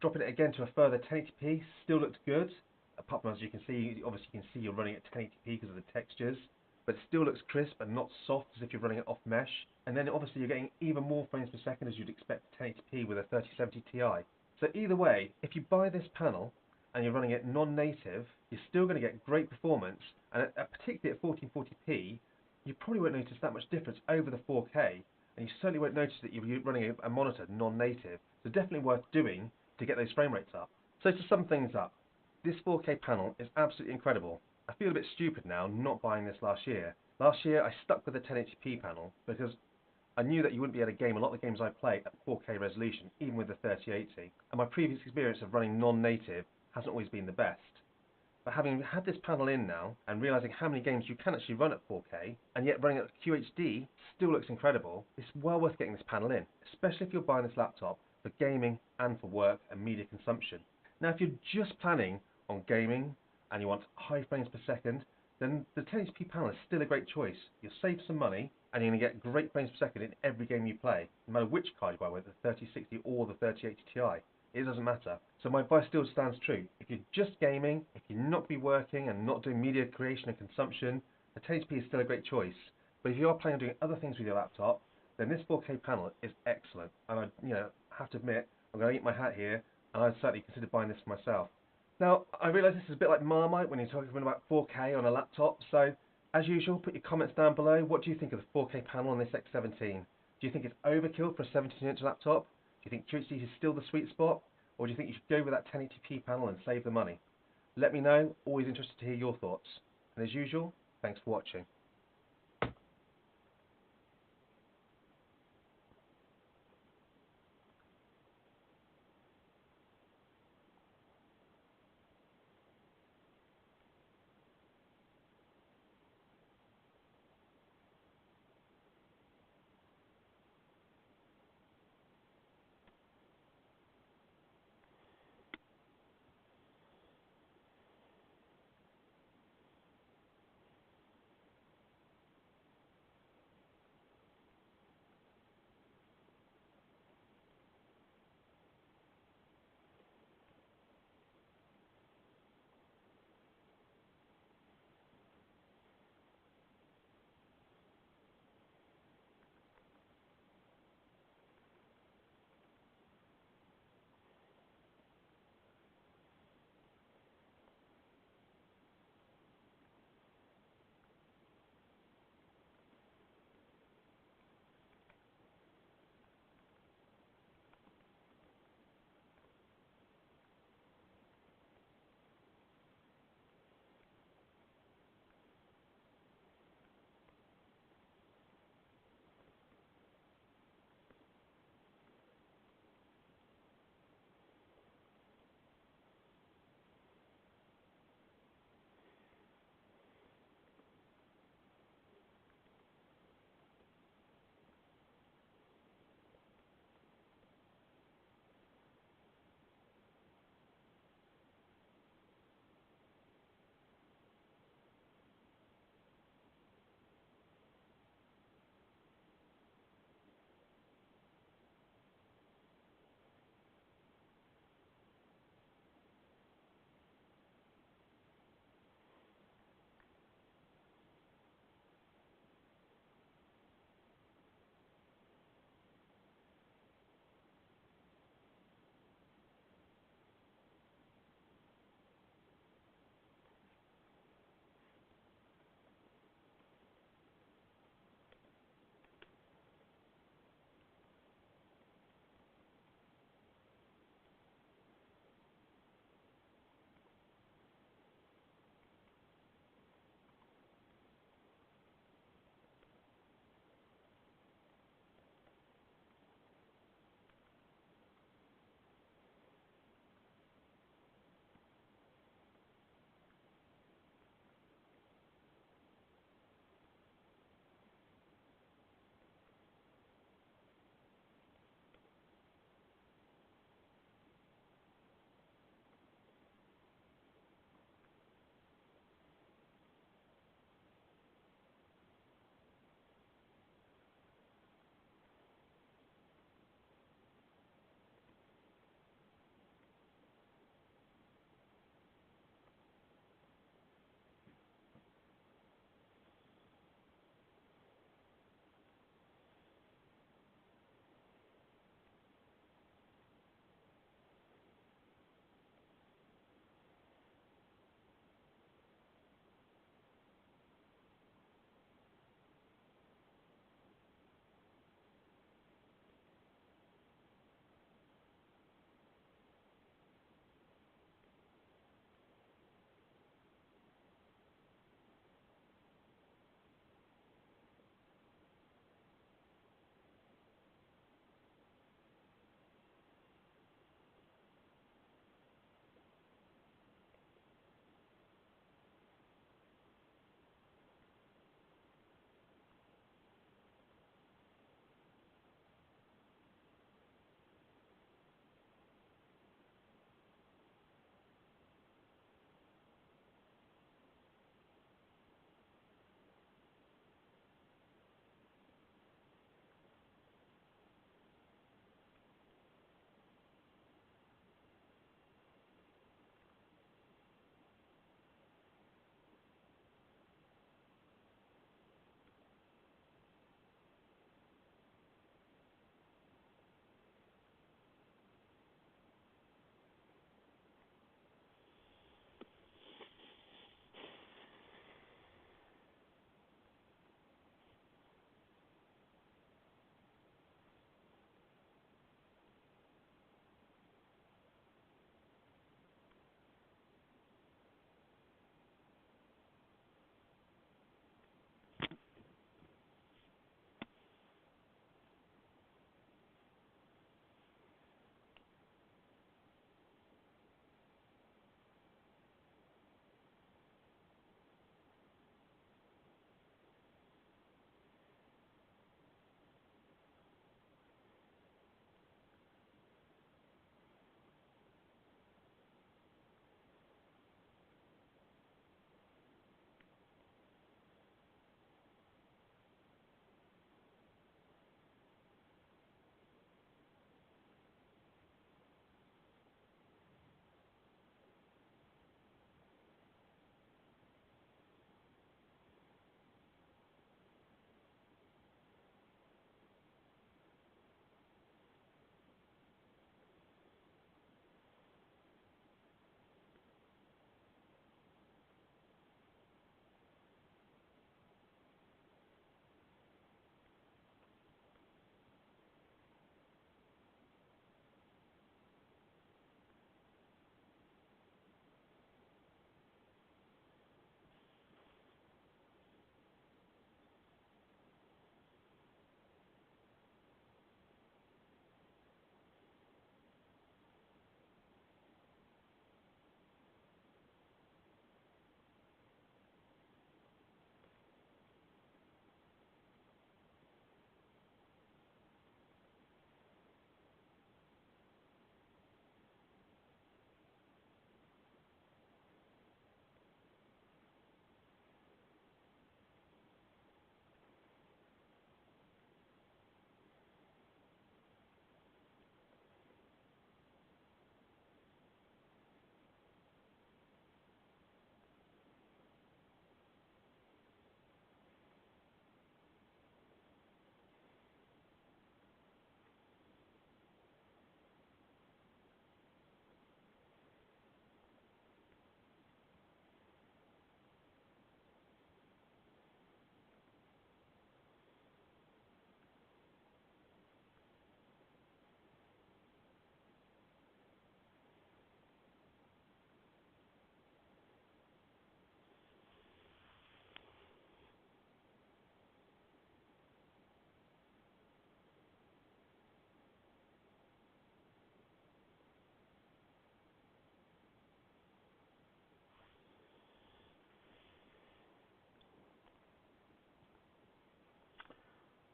Dropping it again to a further 1080p still looked good. Apart from, as you can see, obviously you can see you're running at 1080p because of the textures, but it still looks crisp and not soft as if you're running it off mesh. And then obviously you're getting even more frames per second as you'd expect 1080p with a 3070 Ti. So either way, if you buy this panel and you're running it non-native, you're still going to get great performance, and particularly at 1440p, you probably won't notice that much difference over the 4K, and you certainly won't notice that you're running a monitor non-native. So definitely worth doing to get those frame rates up. So to sum things up, this 4K panel is absolutely incredible. I feel a bit stupid now not buying this last year. Last year I stuck with the 1080p panel because I knew that you wouldn't be able to game a lot of the games I play at 4K resolution, even with the 3080, and my previous experience of running non-native hasn't always been the best. But having had this panel in now, and realising how many games you can actually run at 4K, and yet running at QHD still looks incredible, it's well worth getting this panel in, especially if you're buying this laptop for gaming and for work and media consumption. Now if you're just planning on gaming, and you want high frames per second, then the 1080p panel is still a great choice. You'll save some money, and you're going to get great frames per second in every game you play, no matter which card you buy, whether the 3060 or the 3080 Ti. It doesn't matter. So my advice still stands true. If you're just gaming, if you're not be working and not doing media creation and consumption, the 1080p is still a great choice. But if you are planning on doing other things with your laptop, then this 4K panel is excellent. And I have to admit, I'm going to eat my hat here, and I'd certainly consider buying this for myself. Now, I realise this is a bit like Marmite when you're talking about 4K on a laptop, so as usual, put your comments down below. What do you think of the 4K panel on this X17? Do you think it's overkill for a 17-inch laptop? Do you think QHD is still the sweet spot? Or do you think you should go with that 1080p panel and save the money? Let me know, always interested to hear your thoughts. And as usual, thanks for watching.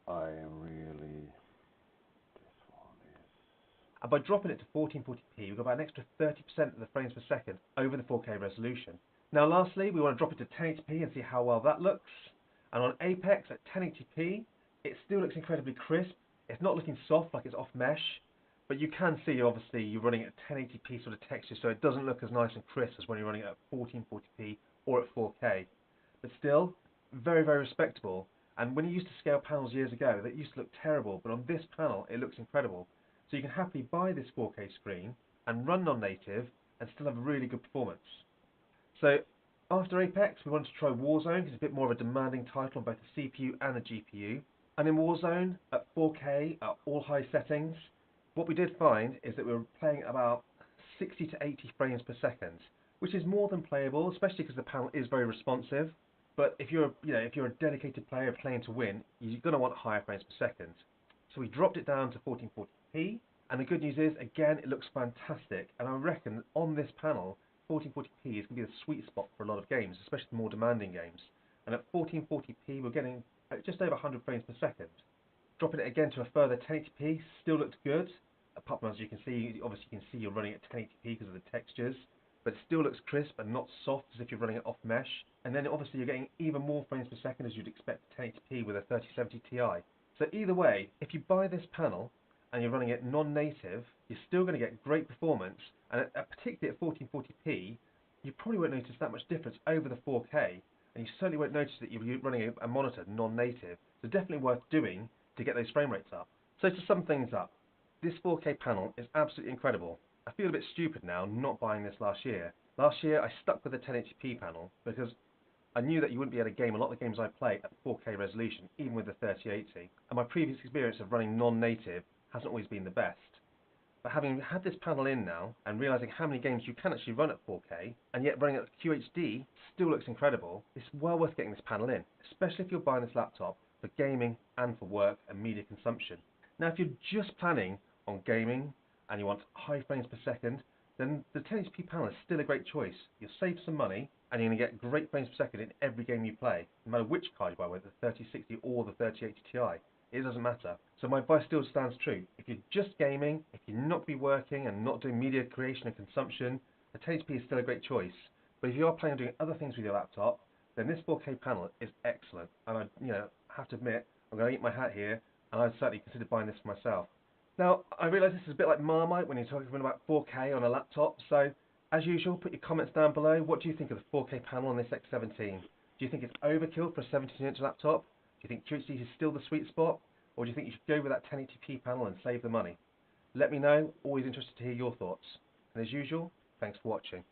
I am really... This one is... And by dropping it to 1440p, we've got about an extra 30% of the frames per second over the 4K resolution. Now lastly, we want to drop it to 1080p and see how well that looks. And on Apex at 1080p, it still looks incredibly crisp. It's not looking soft like it's off mesh, but you can see obviously you're running at 1080p sort of texture, so it doesn't look as nice and crisp as when you're running it at 1440p or at 4K. But still, very, very respectable. And when you used to scale panels years ago, that used to look terrible, but on this panel, it looks incredible. So you can happily buy this 4K screen and run non-native and still have a really good performance. So after Apex, we wanted to try Warzone, because it's a bit more of a demanding title on both the CPU and the GPU. And in Warzone, at 4K, at all high settings, what we did find is that we were playing about 60 to 80 frames per second, which is more than playable, especially because the panel is very responsive. But if you're a dedicated player playing to win, you're going to want higher frames per second. So we dropped it down to 1440p, and the good news is, again, it looks fantastic. And I reckon on this panel, 1440p is going to be the sweet spot for a lot of games, especially the more demanding games. And at 1440p, we're getting just over 100 frames per second. Dropping it again to a further 1080p still looked good. Apart from, as you can see, obviously you can see you're running at 1080p because of the textures, but it still looks crisp and not soft as if you're running it off mesh. And then obviously you're getting even more frames per second as you'd expect 1080p with a 3070 Ti. So either way, if you buy this panel and you're running it non-native, you're still going to get great performance, and particularly at 1440p, you probably won't notice that much difference over the 4K, and you certainly won't notice that you're running a monitor non-native. So definitely worth doing to get those frame rates up. So to sum things up, this 4K panel is absolutely incredible. I feel a bit stupid now not buying this last year. Last year I stuck with the 1080p panel because I knew that you wouldn't be able to game a lot of the games I play at 4K resolution, even with the 3080, and my previous experience of running non-native hasn't always been the best. But having had this panel in now, and realising how many games you can actually run at 4K, and yet running at QHD still looks incredible, it's well worth getting this panel in, especially if you're buying this laptop for gaming and for work and media consumption. Now if you're just planning on gaming, and you want high frames per second, then the 1080p panel is still a great choice. You'll save some money, and you're going to get great frames per second in every game you play, no matter which card you buy, whether the 3060 or the 3080 Ti. It doesn't matter. So my advice still stands true. If you're just gaming, if you're not be working and not doing media creation and consumption, the 1080p is still a great choice. But if you are planning on doing other things with your laptop, then this 4K panel is excellent. And I have to admit, I'm going to eat my hat here, and I'd certainly consider buying this for myself. Now, I realise this is a bit like Marmite when you're talking about 4K on a laptop, so as usual, put your comments down below. What do you think of the 4K panel on this X17? Do you think it's overkill for a 17-inch laptop? Do you think QHD is still the sweet spot? Or do you think you should go with that 1080p panel and save the money? Let me know. Always interested to hear your thoughts. And as usual, thanks for watching.